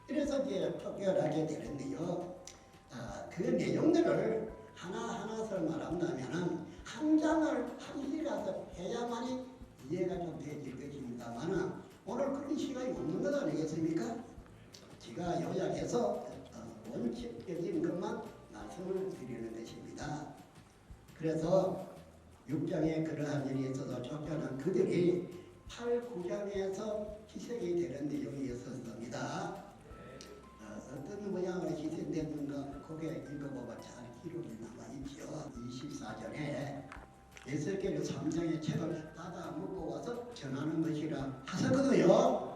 그래서 이제 쫓겨나게 되는데요. 그 내용들을 하나하나씩 말한다면 한 장을 한 시라서 해야만이 이해가 좀 되질 것입니다만 오늘 그런 시간이 없는 것 아니겠습니까? 제가 요약해서 원칙적인 것만 말씀을 드리는 것입니다. 그래서 6장에 그러한 일이 있어서 쫓겨난 그들이 8, 9장에서 희생이 되는 내용이었습니다. 어떤 모양으로 희생됐는가 거기에 읽어보면 잘 기록이 남아있죠. 24절에 에스겔 3장의 책을 받아 먹고 와서 전하는 것이라 하셨거든요.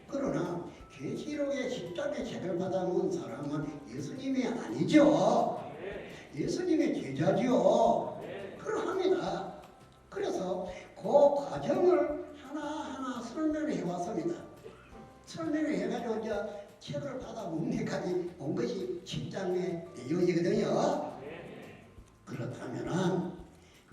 그러나 계시록의 10장의 책을 받아 먹은 사람은 예수님이 아니죠. 예수님의 제자죠. 그러합니다. 그래서 그 과정을 하나하나 설명을 해왔습니다. 설명을 해가지고 이제 책을 받아 먹는 데까지 온 것이 10장의 내용이거든요. 그렇다면은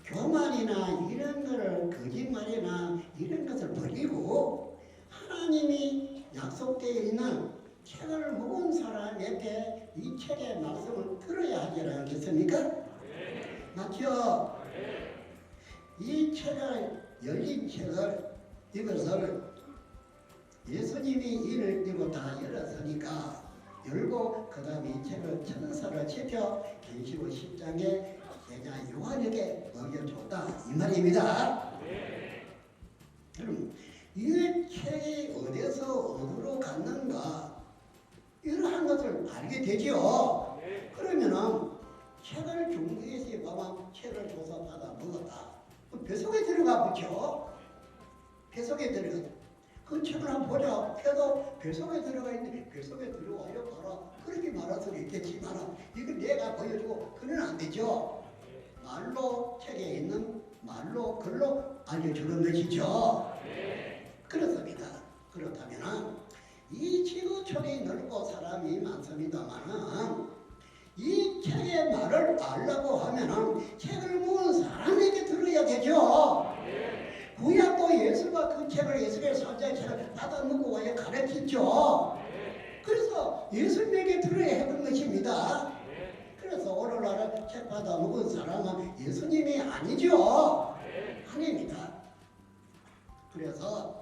교만이나 이런 걸 거짓말이나 이런 것을 버리고 하나님이 약속되어 있는 책을 먹은 사람에게 이 책의 말씀을 들어야 하지 않겠습니까? 맞죠? 이 책을 열린 책을 이것을 예수님이 이를 이고 다 열었으니까 열고 그 다음에 이 책을 천사를 지켜 계시록 10장에 제자 요한에게 먹여줬다 이 말입니다. 그럼 이 책이 어디서 어디로 갔는가 이러한 것을 알게 되죠. 그러면은 책을 중국에서 봐봐 책을 조사받아 먹었다. 뱃속에 들어가 보죠. 뱃속에 들어가. 그 책을 한번 보자. 펴도 뱃속에 들어가 있는데 뱃속에 들어와요 봐라. 그렇게 말할 수는 있겠지만 이건 내가 보여주고 그는 안 되죠. 말로 책에 있는 말로 글로 알려주는 것이죠. 그렇습니다. 그렇다면 이 지구촌이 넓고 사람이 많습니다만은 이 책의 말을 알려고 하면은 책을 모은 사람에게 들어야 되죠. 구약도 예수가 그 책을 예수의 선자의 책을 받아 먹고 와야 가르쳤죠. 그래서 예수님에게 들어야 하는 것입니다. 그래서 오늘날 책 받아 먹은 사람은 예수님이 아니죠. 아닙니다. 그래서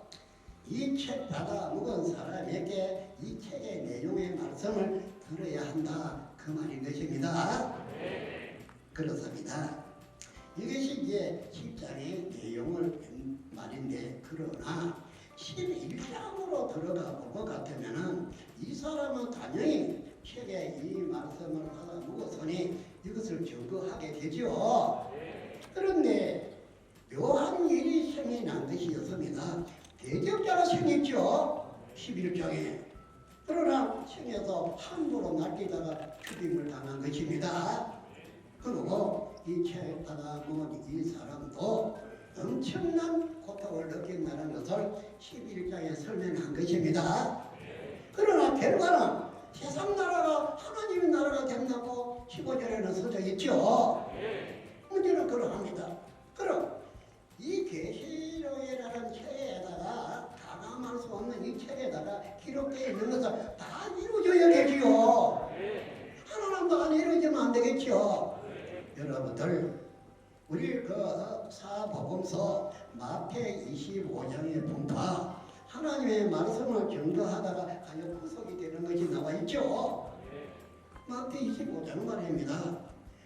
이 책 받아 먹은 사람에게 이 책의 내용의 말씀을 들어야 한다 그 말인 것입니다. 그렇습니다. 이것이 이제 10장의 내용을 말인데 그러나 11장으로 들어가 볼 것 같으면은 이 사람은 당연히 책에 이 말씀을 받아 먹었으니 이것을 증거하게 되죠. 그런데 묘한 일이 생겨난 것이었습니다. 대적자가 생겼죠. 11장에. 그러나 생겨서 함부로 날뛰다가 죽임을 당한 것입니다. 그리고 이 책 받아 먹은 이 사람도 엄청난 고통을 느낀다는 것을 11장에 설명한 것입니다. 그러나 결과는 세상 나라가 하나님의 나라가 된다고 15절에는 써져 있죠. 문제는 그러합니다. 그럼 이 계시록이라는 책에다가 가감할 수 없는 이 책에다가 기록되어 있는 것을 다 이루어져야 되지요. 하나님도 안 이루어지면 안 되겠죠. 여러분들 우리 그 사복음서 마태 25장의 분파 하나님의 말씀을 증거하다가 가요 구속이 되는 것이 나와 있죠. 마태 25장 말입니다.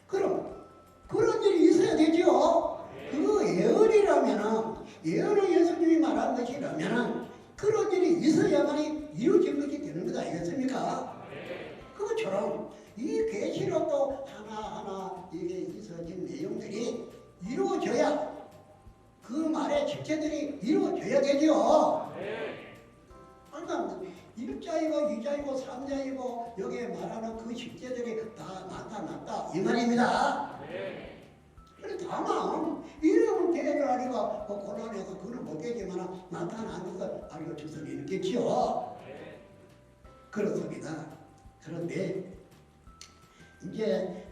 그럼 그런 일이 있어야 되죠. 그거 예언이라면은 예언을 예수님이 말한 것이라면은 그런 일이 있어야만이 이루어진 것이 되는 것 아니겠습니까? 그것처럼 이 계시록도 하나하나 이게 있어진 내용들이 이루어져야 그 말의 직제들이 이루어져야 되죠. 그러니까 1자이고 2자이고 3자이고 여기에 말하는 그 직제들이 다 나타났다 이 말입니다. 그런데 다만 이름은 대결하기가 곤란해서 그걸 못되지만 나타난 것을 알고 주선이 있겠지요. 그렇습니다. 그런데 이제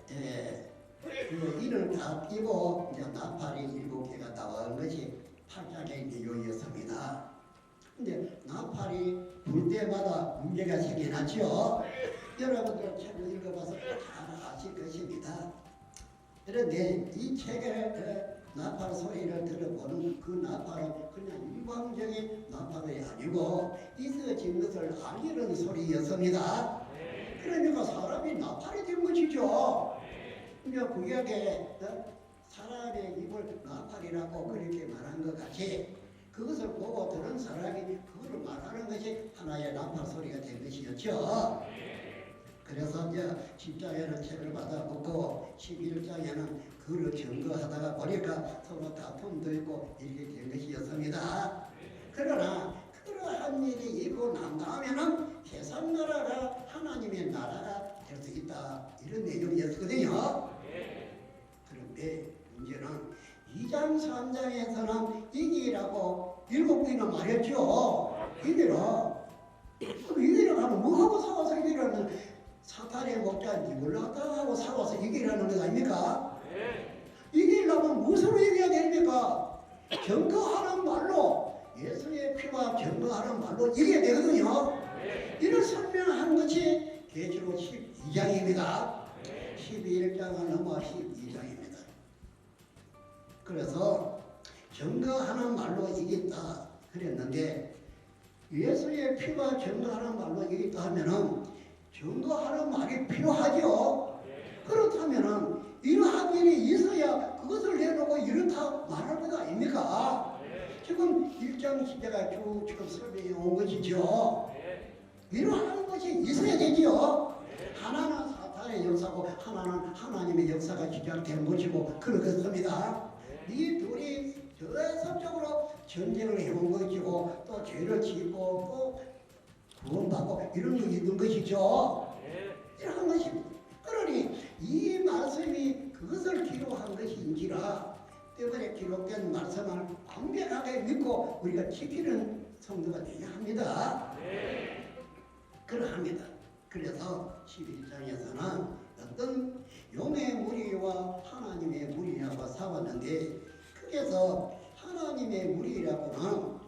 이를 다 띄고 이제 나팔이 7개가 나온 것이 8장의 내용이었습니다. 근데 나팔이 불 때마다 문제가 생겨났죠. 여러분들 책을 읽어봐서 잘 아실 것입니다. 그런데 이 책의 나팔 소리를 들어보는 그 나팔은 그냥 일방적인 나팔이 아니고 있어진 것을 알리는 소리였습니다. 그러니까 사람이 나팔이 된 것이죠. 이제 구약에 사람의 입을 나팔이라고 그렇게 말한 것 같이 그것을 보고 들은 사람이 그거를 말하는 것이 하나의 나팔 소리가 된 것이었죠. 그래서 이제 10장에는 책을 받아먹고 11장에는 그를 증거하다가 보니까 서로 다툼도 있고 이렇게 된 것이었습니다. 그러나 그러한 일이 있고 난 다음에는 세상 나라가 하나님의 나라가 될 수 있다, 이런 내용이었거든요. 그런데 문제는 2장 3장에서는 이기라고 7번이나 말했죠. 이기라 하면 뭐하고 싸워서 이기라는, 사탄의 목자인지 몰랐다 하고 싸워서 이기라는 것 아닙니까? 이기려면 무엇으로 이겨야 됩니까? 증거하는 말로, 예수의 피와 증거하는 말로 이겨야 되거든요. 이를 설명한 것이 계시록 12장입니다. 11장을 넘어 12장입니다. 그래서 증거하는 말로 이겼다 그랬는데, 예수의 피와 증거하는 말로 이겼다 하면은 증거하는 말이 필요하죠. 그렇다면은 이러한 일이 있어야 그것을 내놓고 이렇다 말할 것 아닙니까? 지금 1장 시대가 쭉 지금 설명해 온 것이죠. 이러한 것이 있어야 되지요. 하나는 사탄의 역사고 하나는 하나님의 역사가 시작된 것이고 그렇습니다. 이 둘이 계속적으로 전쟁을 해온 것이고 또 죄를 짓고 또 구원받고 이런 게 있는 것이죠. 이러한 것입니다. 그러니 이 말씀이 그것을 기록한 것인지라 때문에 기록된 말씀을 완벽하게 믿고 우리가 지키는 성도가 되어야 합니다. 그러합니다. 그래서 11장에서는 어떤 용의 무리와 하나님의 무리라고 싸웠는데, 거기서 하나님의 무리라고는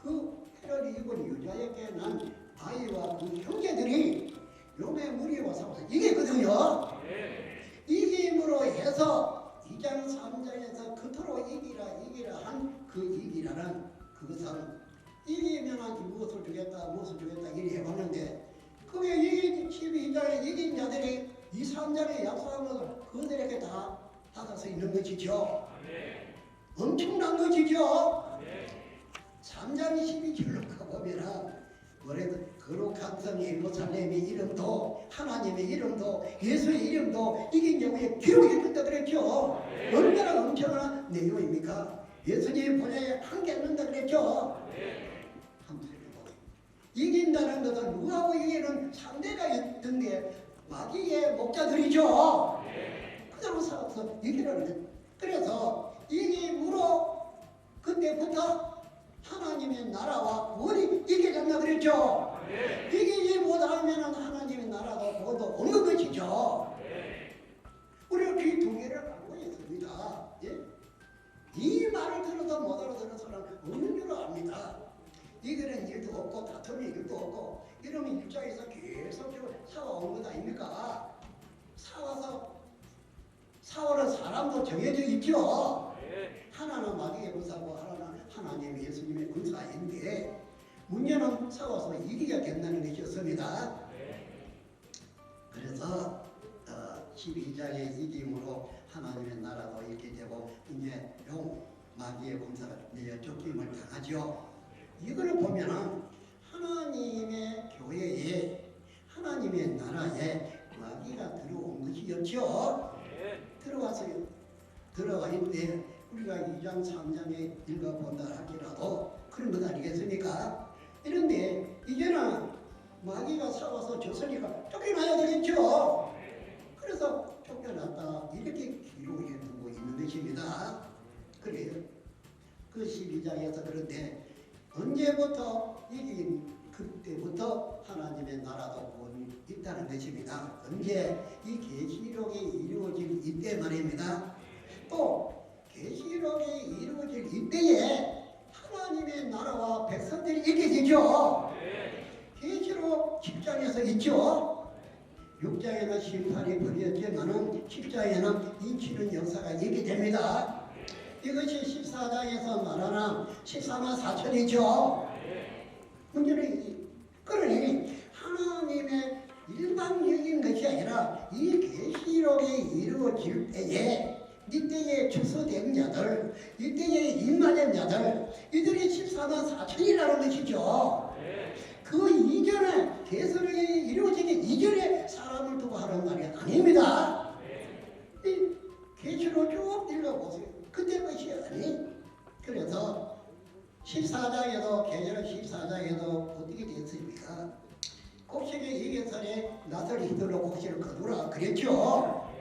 그 해를 입은 유다에게 난 아이와 그 형제들이 용의 무리와 싸워서 이겼거든요. 이김으로 해서 2장 3장에서 그토록 이기라 한 그 이기라는 그것은 이기면 무엇을 주겠다 이리 해봤는데, 그게 이긴 12장에 이긴 자들이 2, 3장에 약속한 것을 그들에게 다 받아서 있는 것이죠. 엄청난 것이죠. 3장 12절로 가보면 뭐래도 거룩한 성 예루살렘의 이름도 하나님의 이름도 예수의 이름도 이긴 경우에 기록이 된다 그랬죠. 얼마나 엄청난 내용입니까? 예수님 본향에 함께 있는다 그랬죠. 이긴다는 것은 누구하고 이기는 상대가 있던데 마귀의 목자들이죠. 그대로 싸워서 이기라는 거예요. 그래서 이김으로 그때부터 하나님의 나라와 구원이 이겨졌나 그랬죠. 이기지 못하면 하나님의 나라도 구원도 없는 것이죠. 우리가 이 두 개를 알고 있습니다. 예? 이 말을 들어도 못 알아듣는 사람은 없는 줄 압니다. 이거는 일도 없고 다툼이 일도 없고 이러면 입장에서 계속적으로 싸워온 것 아닙니까? 싸워는 사람도 정해져 있죠. 하나는 마귀의 군사고 하나는 하나님 예수님의 군사인데 문제는 싸워서 이기게 된다는 것이었습니다. 그래서 12장의 이김으로 하나님의 나라도 이렇게 되고 이제 마귀의 군사가 내려 쫓김을 당하죠. 이거를 보면은 하나님의 교회에 하나님의 나라에 마귀가 들어온 것이었죠. 들어왔어요. 들어와 있는데 우리가 2장 3장에 읽어본다 할지라도 그런 것 아니겠습니까? 이런데 이제는 마귀가 싸워서 졌으니까 쫓겨나야 되겠죠. 그래서 쫓겨났다 이렇게 기록해 두고 있는 것입니다. 그래요. 그 12장에서 그런데 언제부터 이긴 그때부터 하나님의 나라도 구원이 있다는 것입니다. 언제? 이 계시록이 이루어질 이때 말입니다. 또 계시록이 이루어질 이때에 하나님의 나라와 백성들이 있게 되죠. 계시록 10장에서 있죠. 6장에는 심판이 벌어졌지만은 10장에는 인치는 역사가 있게 됩니다. 이것이 14장에서 말하는 14만 4천이죠. 문제는 그러니 하나님의 일방적인 것이 아니라 이 계시록이 이루어질 때에 이때에 추수된 자들, 이때에 임마된 자들, 이들이 14만 4천이라는 것이죠. 그 이전에 개선이 이루어지기 이전에 사람을 두고 하는 말이 아닙니다. 이 계시로 쭉 읽어보세요. 그때 것이 아니. 그래서 14장에도 계시록 14장에도 어떻게 됐습니까? 곡식의 이개설에 낫을 휘둘러 곡식을 거두라 그랬죠.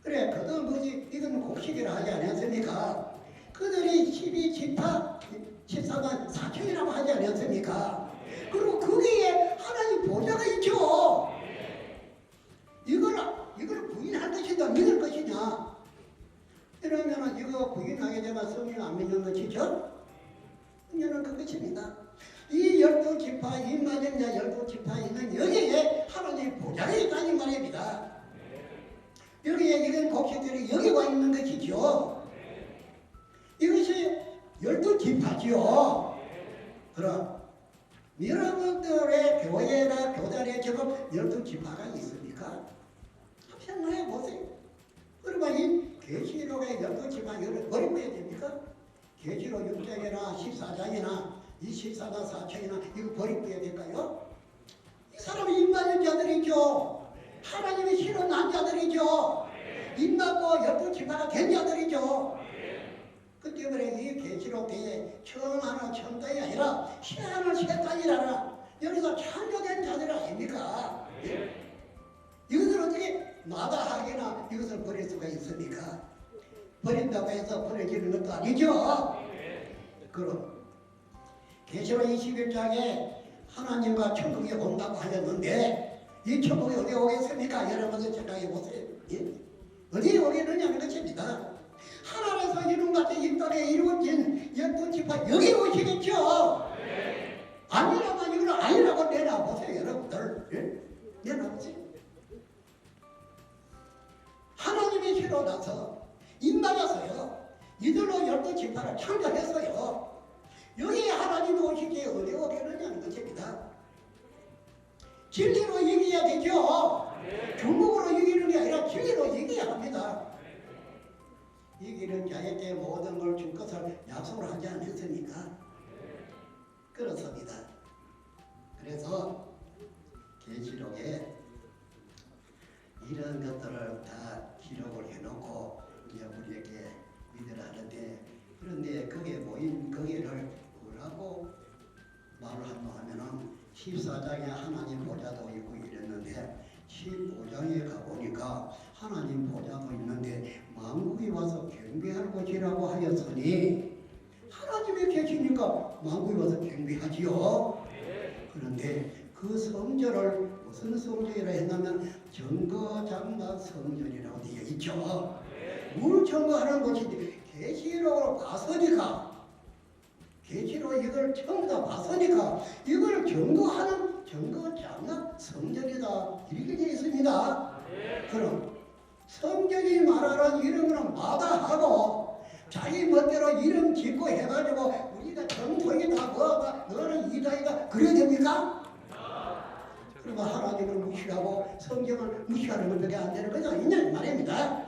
그래 그도 뭐지 이건 곡식이라 하지 않았습니까? 그들이 12지파 14만 4천이라고 하지 않았습니까? 그리고 거기에 하나님 보좌가 있죠. 이걸 부인할 것이냐 믿을 것이냐. 이러면 이거 부인하게 되면 성령 안 믿는 것이죠. 이제는 그것입니다. 이 12지파 임마된 자 12지파 있는 여기에 하나님의 보좌가 있다는 말입니다. 여기에 이런 곡식들이 여기 와 있는 것이죠. 이것이 12지파지요. 그럼 여러분들의 교회나 교단에 지금 12지파가 있습니까? 생각해 보세요. 그러면 이 계시록의 12지파 이걸 머리 빼야 됩니까? 계시록 6장이나 14장이나 24나 4장이나 이거 버리고 해야 될까요? 이 사람이 입맞은 자들이죠. 하나님의 신은 난 자들이죠. 입맞고 12지파가 된 자들이죠. 그 때문에 이 계시록 때에 처음 하나 천단이 아니라 시하나 세단이라나 여기서 창조된 자들 아닙니까? 이것을 어떻게 마다하게나 이것을 버릴 수가 있습니까? 버린다고 해서 버려지는 것도 아니죠. 그럼 계시록 21장에 하나님과 천국에 온다고 하였는데 이 천국이 어디 오겠습니까? 여러분들 생각해 보세요. 예? 어디에 오겠느냐는 것입니다. 하나님에서 이름같이 이 땅에 이루어진 12지파 여기 오시겠죠. 아니라면 이걸 아니라고 내놔보세요. 여러분들. 예? 내놔보세요. 하나님이 싫어 나서 입맞아서요. 이들로 12지파를 창조했어요. 여기에 하나님이 오시기에 어디 오겠느냐는 것입니다. 진리로 이겨야 되죠. 중국으로 이기는 게 아니라 진리로 이겨야 합니다. 이기는 자에게 모든 걸 줄 것을 약속을 하지 않았습니까? 그렇습니다. 그래서 계시록에 이런 것들을 다 기록을 해놓고 이제 우리에게 믿으라 하는데, 그런데 거기에 모인 거기를 뭐라고 말을 하노 하면은 14장에 하나님 보좌도 있고 이랬는데 15장에 가보니까 하나님 보좌도 있는데 만국이 와서 경배할 곳이라고 하였으니 하나님이 계시니까 만국이 와서 경배하지요. 그런데 그 성전을 무슨 성전이라 했냐면 정거장막 성전이라고 되어 있죠. 뭘 점거하는 곳인데 계시록으로 봤으니까, 계시록 이걸 처음 다 봤으니까 이걸 점거하는 정거장막 성전이다 이렇게 되어 있습니다. 그럼 성전이 말하는 이름은 마다하고 자기 멋대로 이름 짓고 해가지고 우리가 정통이다 뭐가 너는 이다이다 그래야 됩니까? 그러면 하나님을 무시하고 성경을 무시하는 것밖에 안 되는 거죠. 있냐는 말입니다.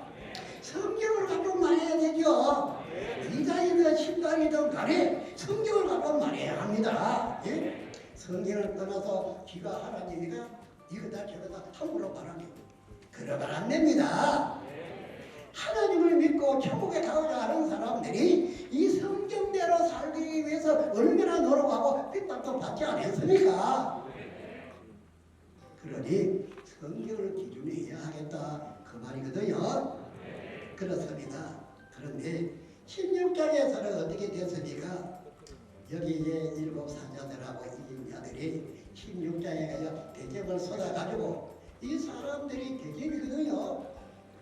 성경을 가지고 말해야 되죠. 이다이든 신당이든 간에 성경을 가지고 말해야 합니다. 예? 성경을 떠나서 지가 하나님이가 이거다 저거다 함부로 말하면 그러면 안 됩니다. 하나님을 믿고 천국에 가고자 하는 사람들이 이 성경대로 살기 위해서 얼마나 노력하고 핍박도 받지 않았습니까? 그러니 성경을 기준으로 해야 하겠다 그 말이거든요. 그렇습니다. 그런데 16장에서는 어떻게 됐습니까? 여기 이제 일곱 사자들하고 이인자들이 16장에 대접을 쏟아가지고 이 사람들이 대접이거든요.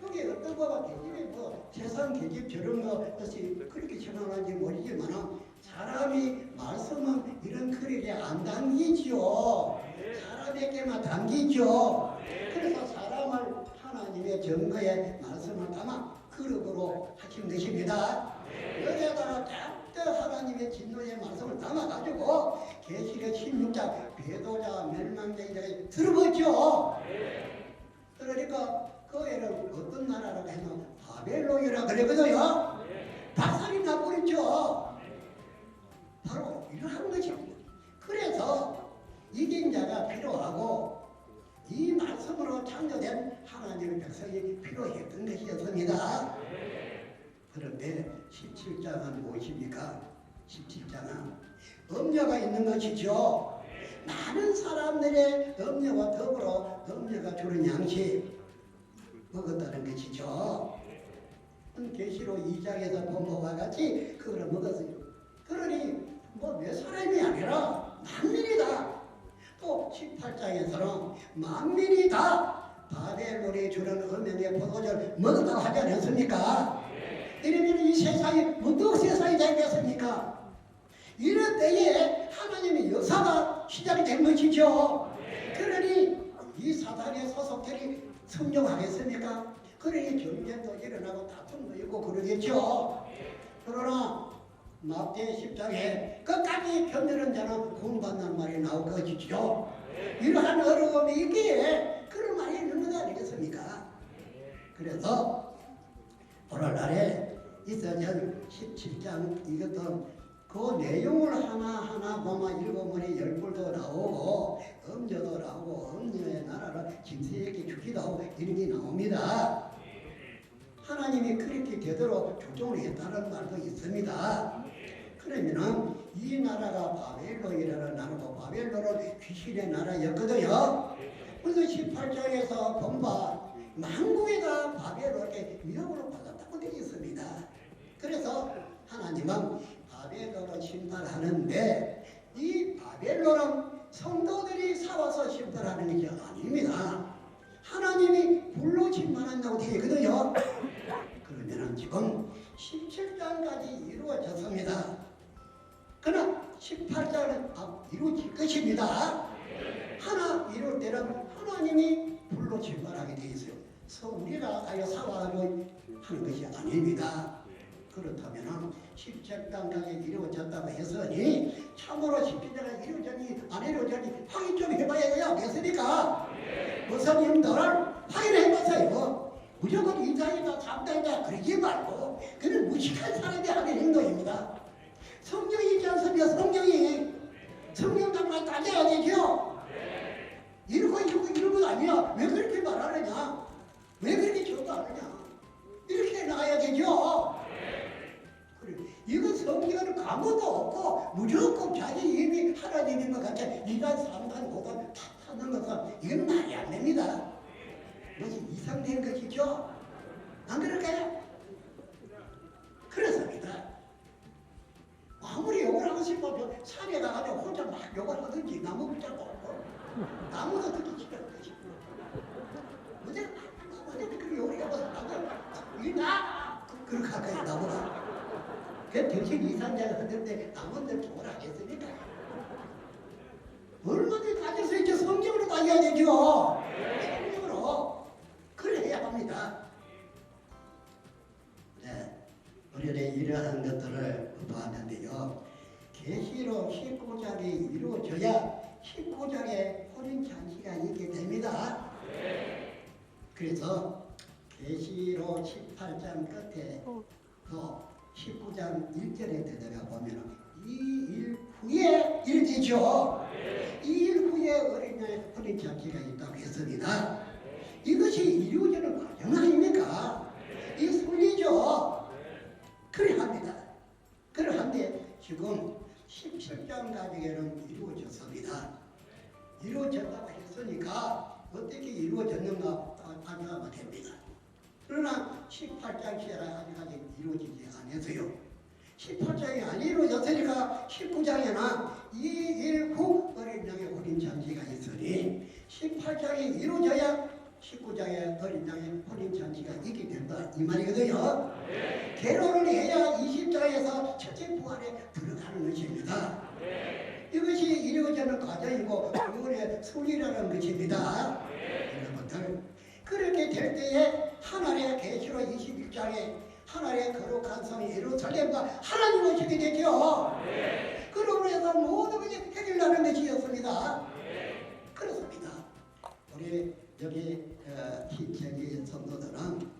그게 어떤 거가 대접이 뭐 세상 대접 저런 것이 그렇게 생각하는지 모르지만 사람이 말씀은 이런 그릇에 안 담기죠. 사람에게만 담기죠. 그래서 사람을 하나님의 증거에 말씀을 담아 그릇으로 하신 것입니다. 여기에다가 딱 하나님의 진노의 말씀을 담아가지고 계시록 16장 배도자 멸망자에게 들어보죠. 그러니까 그 어떤 나라라고 해서 바벨론이라 그랬거든요. 박살이 나버렸죠. 바로 이러한 것입니다. 그래서 이긴 자가 필요하고 이 말씀으로 창조된 하나님의 백성이 필요했던 것이었습니다. 그런데 17장은 무엇입니까? 17장은 음녀가 있는 것이죠. 많은 사람들의 음녀와 더불어 음녀가 주는 양식 먹었다는 것이죠. 계시록 2장에서 본 것과 같이 그걸 먹었어요. 그러니 뭐 몇 사람이 아니라 만민이다. 또 18장에서는 만민이 다 바벨론이 주는 음행의 포도주를 먹었다고 하지 않았습니까? 이러면 이 세상이 무슨 세상이 되겠습니까? 이럴 때에 하나님의 역사가 시작이 된 것이죠. 그러니 이 사단의 소속들이 성공하겠습니까? 그러니 경쟁도 일어나고 다툼도 있고 그러겠죠. 그러나 마태 10장에 끝까지 견디는 자는 구원받는 말이 나올 것이죠. 이러한 어려움이 있기에 그런 말이 있는 것 아니겠습니까? 그래서 오늘날에 이사야서 17장 이것도 그 내용을 하나하나 보면 읽어보니 열불도 나오고 음녀도 나오고 음녀의 나라를 짐승에게 주기도 하고 이런 게 나옵니다. 하나님이 그렇게 되도록 조정을 했다는 말도 있습니다. 그러면은 이 나라가 바벨론이라는 나라고 바벨론은 귀신의 나라였거든요. 그래서 18장에서 본바 만국에다 바벨론의 위협으로 받았다고 되어 있습니다. 그래서 하나님은 바벨론을 심판하는데 이 바벨론은 성도들이 싸워서 심판하는 것이 아닙니다. 하나님이 불로 심판한다고 되어 있거든요. 그러면은 지금 17장까지 이루어졌습니다. 그러나 18장은 이루어질 것입니다. 하나 이룰 때는 하나님이 불로 심판하게 되어 있어요. 우리가 싸워하고 하는 것이 아닙니다. 그렇다면 17장까지 이루어졌다고 했으니 참으로 17장이 이루어졌니 안 이루어졌니 확인 좀 해봐야 되지 않겠습니까? 목사님들 확인해보세요. 무조건 인사이다 참다이다 그러지 말고 그는 무식한 사람이 하는 행동입니다. 성경이 있지 않습니까? 성경 정말 따져야 되죠. 이런 거 아니야. 왜 그렇게 말하느냐? 왜 그렇게 조도하느냐? 이렇게 나가야 되죠. 그래. 이건 성경은 아무도 없고 무조건 자기 이미 하나님인 것 같아. 2단, 3단, 5단 다 타는 것은 이건 말이 안 됩니다. 무슨 이상된 것이죠? 안 그럴까요? 그렇습니다. 아무리 욕을 하고 싶어도 산에 가가지고 혼자 막 욕을 하든지 나무 붙잡고 나무도 듣기 싫은 것이고 어제 그 욕을 해봐서 나무 이나 그렇게 할까요 나무가? 그 정신 이상자가 하는데 나무들 욕을 하겠습니까? 얼마든지 가질 수 있죠. 성경으로 따져야 되죠. 성경으로 그래야 합니다. 네, 우리는 이러한 것들을 봤는데요. 계시록 19장이 이루어져야 19장에 혼인 잔치가 있게 됩니다. 그래서 계시록 18장 끝에 또 19장 1절에 들어가 보면 이 일 후에 일이죠. 이 일 후에 어린아이 혼인 잔치가 있다고 했습니다. 이것이 이루어지는 과정 아닙니까? 이 순리죠. 그래 합니다. 그러한데 지금 17장 가지고는 이루어졌습니다. 이루어졌다고 했으니까 어떻게 이루어졌는가 따져보면 됩니다. 그러나 18장 시에는 아직까지 이루어지지 않았어요. 18장이 안 이루어졌으니까 19장에는 이 일 후 어린 양의 혼인 잔치가 있으니 18장이 이루어져야 19장에 어린 양의 혼인 잔치가 있게 된다 이 말이거든요. 계로를 해야 20장에서 첫째 부활에 들어가는 것입니다. 이것이 이루어지는 과정이고 그분의 순리라는 것입니다. 여러분들 그렇게 될 때에 하나님의 계시록 21장에 하나님의 거룩한 성이 예루살렘과 하나님 오시게 되죠. 그러므로 해서 모든 것이 해결나는 것이었습니다. 그렇습니다. 우리 여기 저기 성도들은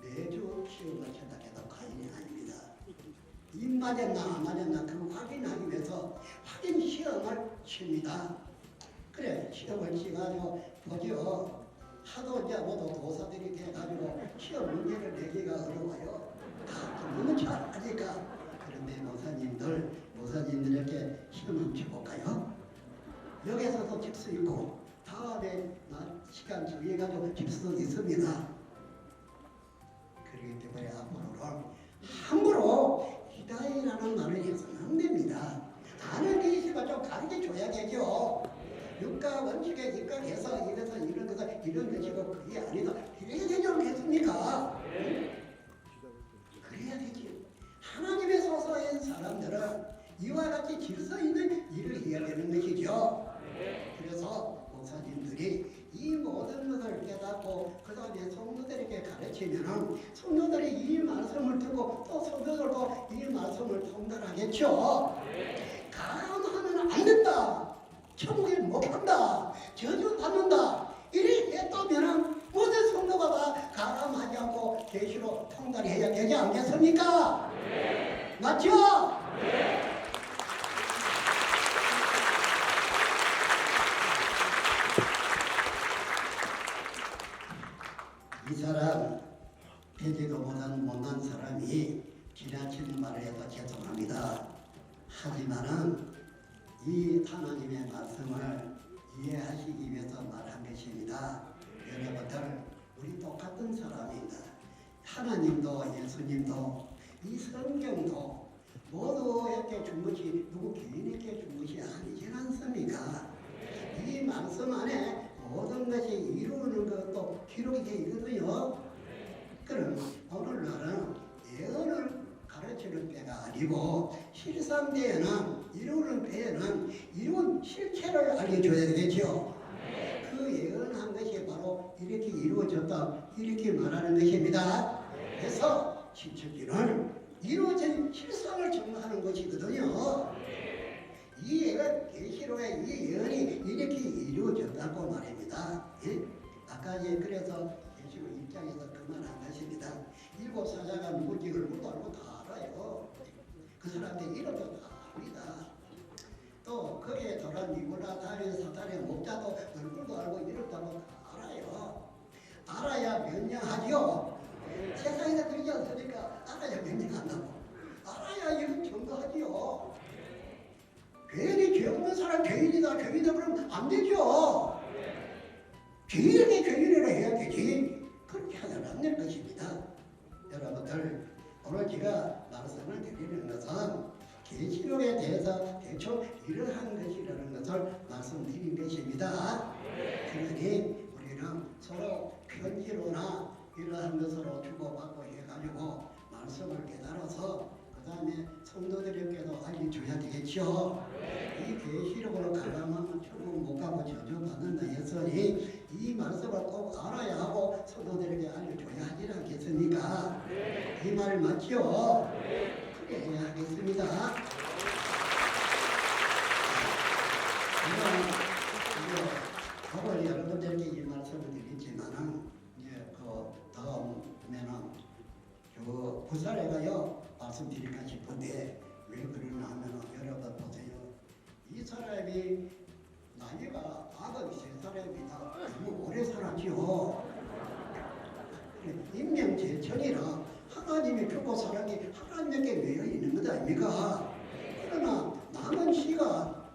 매주 시험을 쳐다 해도 과연이 아닙니다. 입 맞았나 안 맞았나 그 확인하기 위해서 확인 시험을 칩니다. 그래 시험을 치가지고 보죠. 하도 이제 모두 도사들이 돼가지고 시험 문제를 내기가 어려워요. 너무 잘 하니까. 그런데 모사님들에게 시험 한번 쳐볼까요? 여기서도 칠 수 있고 다음에 시간 정해가지고 칠 수도 있습니다. 그렇기 때문에 앞으로는 함부로 히다이라는 말을 해서는 안 됩니다. 아는 게 있으면 좀 가르쳐줘야겠죠. 육가 원칙에 입각해서 이래서 이런 것이고 그게 아니다. 이래야 되지 않겠습니까? 그래야 되지. 하나님의 소서인 사람들은 이와 같이 질서 있는 일을 해야 되는 것이죠. 그래서 목사님들이 이 모든 것을 깨닫고 그 다음에 성도들에게 가르치면 성도들이 이 말씀을 듣고 또 성도들도 이 말씀을 통달하겠죠. 가람하면 안 된다. 천국에 못 간다. 저주 받는다. 이렇게 했다면 모든 성도가 다 가람하지 않고 계시로 통달해야 되지 않겠습니까? 맞죠? 이 사람 되지도 못한 사람이 지나친 말을 해서 죄송합니다. 하지만은 이 하나님의 말씀을 이해하시기 위해서 말한 것입니다. 여러분들 우리 똑같은 사람입니다. 하나님도 예수님도 이 성경도 모두에게 준 것이 누구 개인에게 준 것이 아니지 않습니까? 이 말씀 안에 모든 것이 이루는 것도 기록이 되어 있거든요. 그럼 오늘날은 예언을 가르치는 때가 아니고 실상대에는 이루는 때에는 이룬 실체를 알려줘야 되겠죠. 그 예언한 것이 바로 이렇게 이루어졌다 이렇게 말하는 것입니다. 그래서 신천지는 이루어진 실상을 증거하는 것이거든요. 이 예언, 계시록의 이 예언이 이렇게 이루어졌다고 말입니다. 예? 아까 그래서 계시록 1장에서 그 말한 것입니다. 일곱 사자가 누군지를 모두 알고 다 알아요. 그 사람들이 이름도 다 압니다. 또 거기에 돌아 니고라 다른 사탄의 목자도 얼굴도 알고 이름도 알고 다 알아요. 알아야 명령하지요. 세상에서 그러지 않습니까? 알아야 명령한다고. 알아야 이런 증거하지요. 괜히 죄 없는 사람 죄인이다 그러면 안 되죠. 죄인에게 죄인이라 해야 되지. 그렇게 하면 안 될 것입니다. 여러분들 오늘 제가 말씀을 드리는 것은 계시록에 대해서 대충 이러한 것이라는 것을 말씀드린 것입니다. 그러니 우리는 서로 편지로나 이러한 것으로 주고받고 해가지고 말씀을 깨달아서 그 다음에 성도들에게도 알려줘야 되겠죠. 이 계시록으로 가라면 천국 못 가고 저주받는다 했으니 이 말씀을 꼭 알아야 하고 성도들에게 알려줘야 하지 않겠습니까? 이 말 맞죠? 그렇게 해야 하겠습니다. 오늘 여러분들에게 이 말씀을 드리지만은 이제 그 다음에는 그 부사례가요 말씀드릴까 싶은데 왜 그러냐 하면 여러분 보세요. 이 사람이 나이가 93살입니다. 너무 오래 살았지요. 인명재천이라 하나님이 주고 사랑이 하나님께 매여 있는 것 아닙니까? 그러나 남은 시간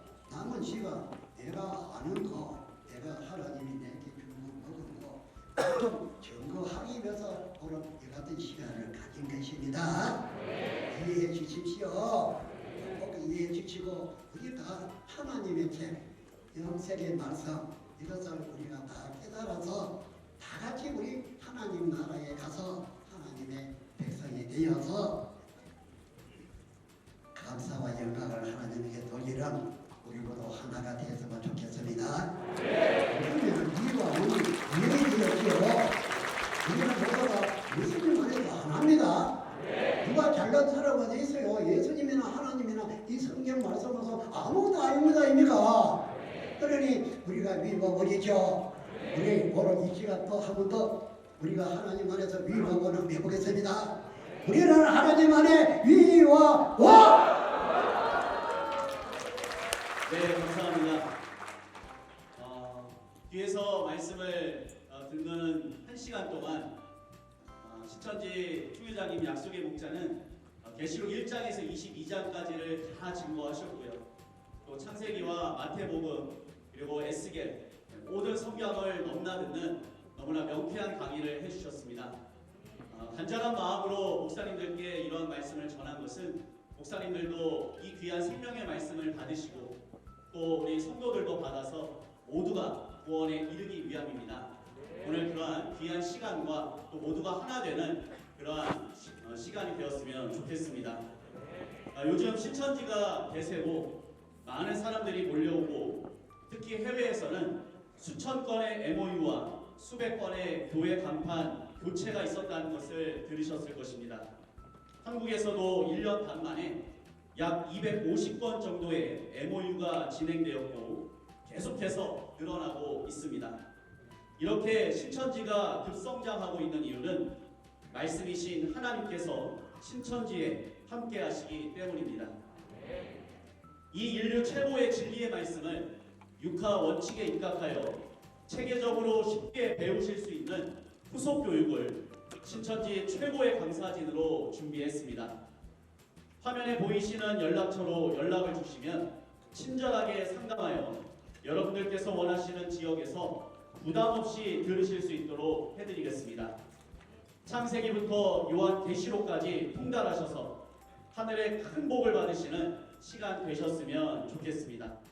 내가 아는 거, 내가 하나님이 내게 주는 거 먹은 거 증거하기 위해서 오늘 이 같은 시간을 가진 것입니다. 이해해 주십시오. 꼭 이해해 주시고 우리 다 하나님의 책, 영생의 말씀 이것을 우리가 다 깨달아서 다 같이 우리 하나님 나라에 가서 하나님의 백성이 되어서 감사와 영광을 하나님에게 돌리는 우리 모두 하나가 되었으면 좋겠습니다. 그러면 이와 우리 되었지요. 우리는 모두가 예수님 안에서 하나입니다. 누가 잘난 사람 어디 있어요? 예수님이나 하나님이나 이 성경 말씀에서 아무것도 아닙니다. 그러니 우리가 믿어버리죠. 우리 하나님 보러 이 시간 또 한 번 더 우리가 하나님 안에서 위로하고 넘겨보겠습니다. 우리는 하나님 안에 위와 네, 감사합니다. 뒤에서 말씀을 듣는 1시간 동안 신천지 총회장님 약속의 목자는 계시록 1장에서 22장까지를 다 증거하셨고요. 또 창세기와 마태복음 그리고 에스겔 모든 성경을 넘나듣는 너무나 명쾌한 강의를 해주셨습니다. 간절한 마음으로 목사님들께 이런 말씀을 전한 것은 목사님들도 이 귀한 생명의 말씀을 받으시고 또 우리 성도들도 받아서 모두가 구원에 이르기 위함입니다. 오늘 그러한 귀한 시간과 또 모두가 하나 되는 그러한 시간이 되었으면 좋겠습니다. 요즘 신천지가 대세고 많은 사람들이 몰려오고 특히 해외에서는 수천 건의 MOU와 수백 건의 교회 간판 교체가 있었다는 것을 들으셨을 것입니다. 한국에서도 1년 반 만에 약 250건 정도의 MOU가 진행되었고 계속해서 늘어나고 있습니다. 이렇게 신천지가 급성장하고 있는 이유는 말씀이신 하나님께서 신천지에 함께 하시기 때문입니다. 이 인류 최고의 진리의 말씀을 육하 원칙에 입각하여 체계적으로 쉽게 배우실 수 있는 후속 교육을 신천지 최고의 강사진으로 준비했습니다. 화면에 보이시는 연락처로 연락을 주시면 친절하게 상담하여 여러분들께서 원하시는 지역에서 부담 없이 들으실 수 있도록 해드리겠습니다. 창세기부터 요한계시록까지 통달하셔서 하늘의 큰 복을 받으시는 시간 되셨으면 좋겠습니다.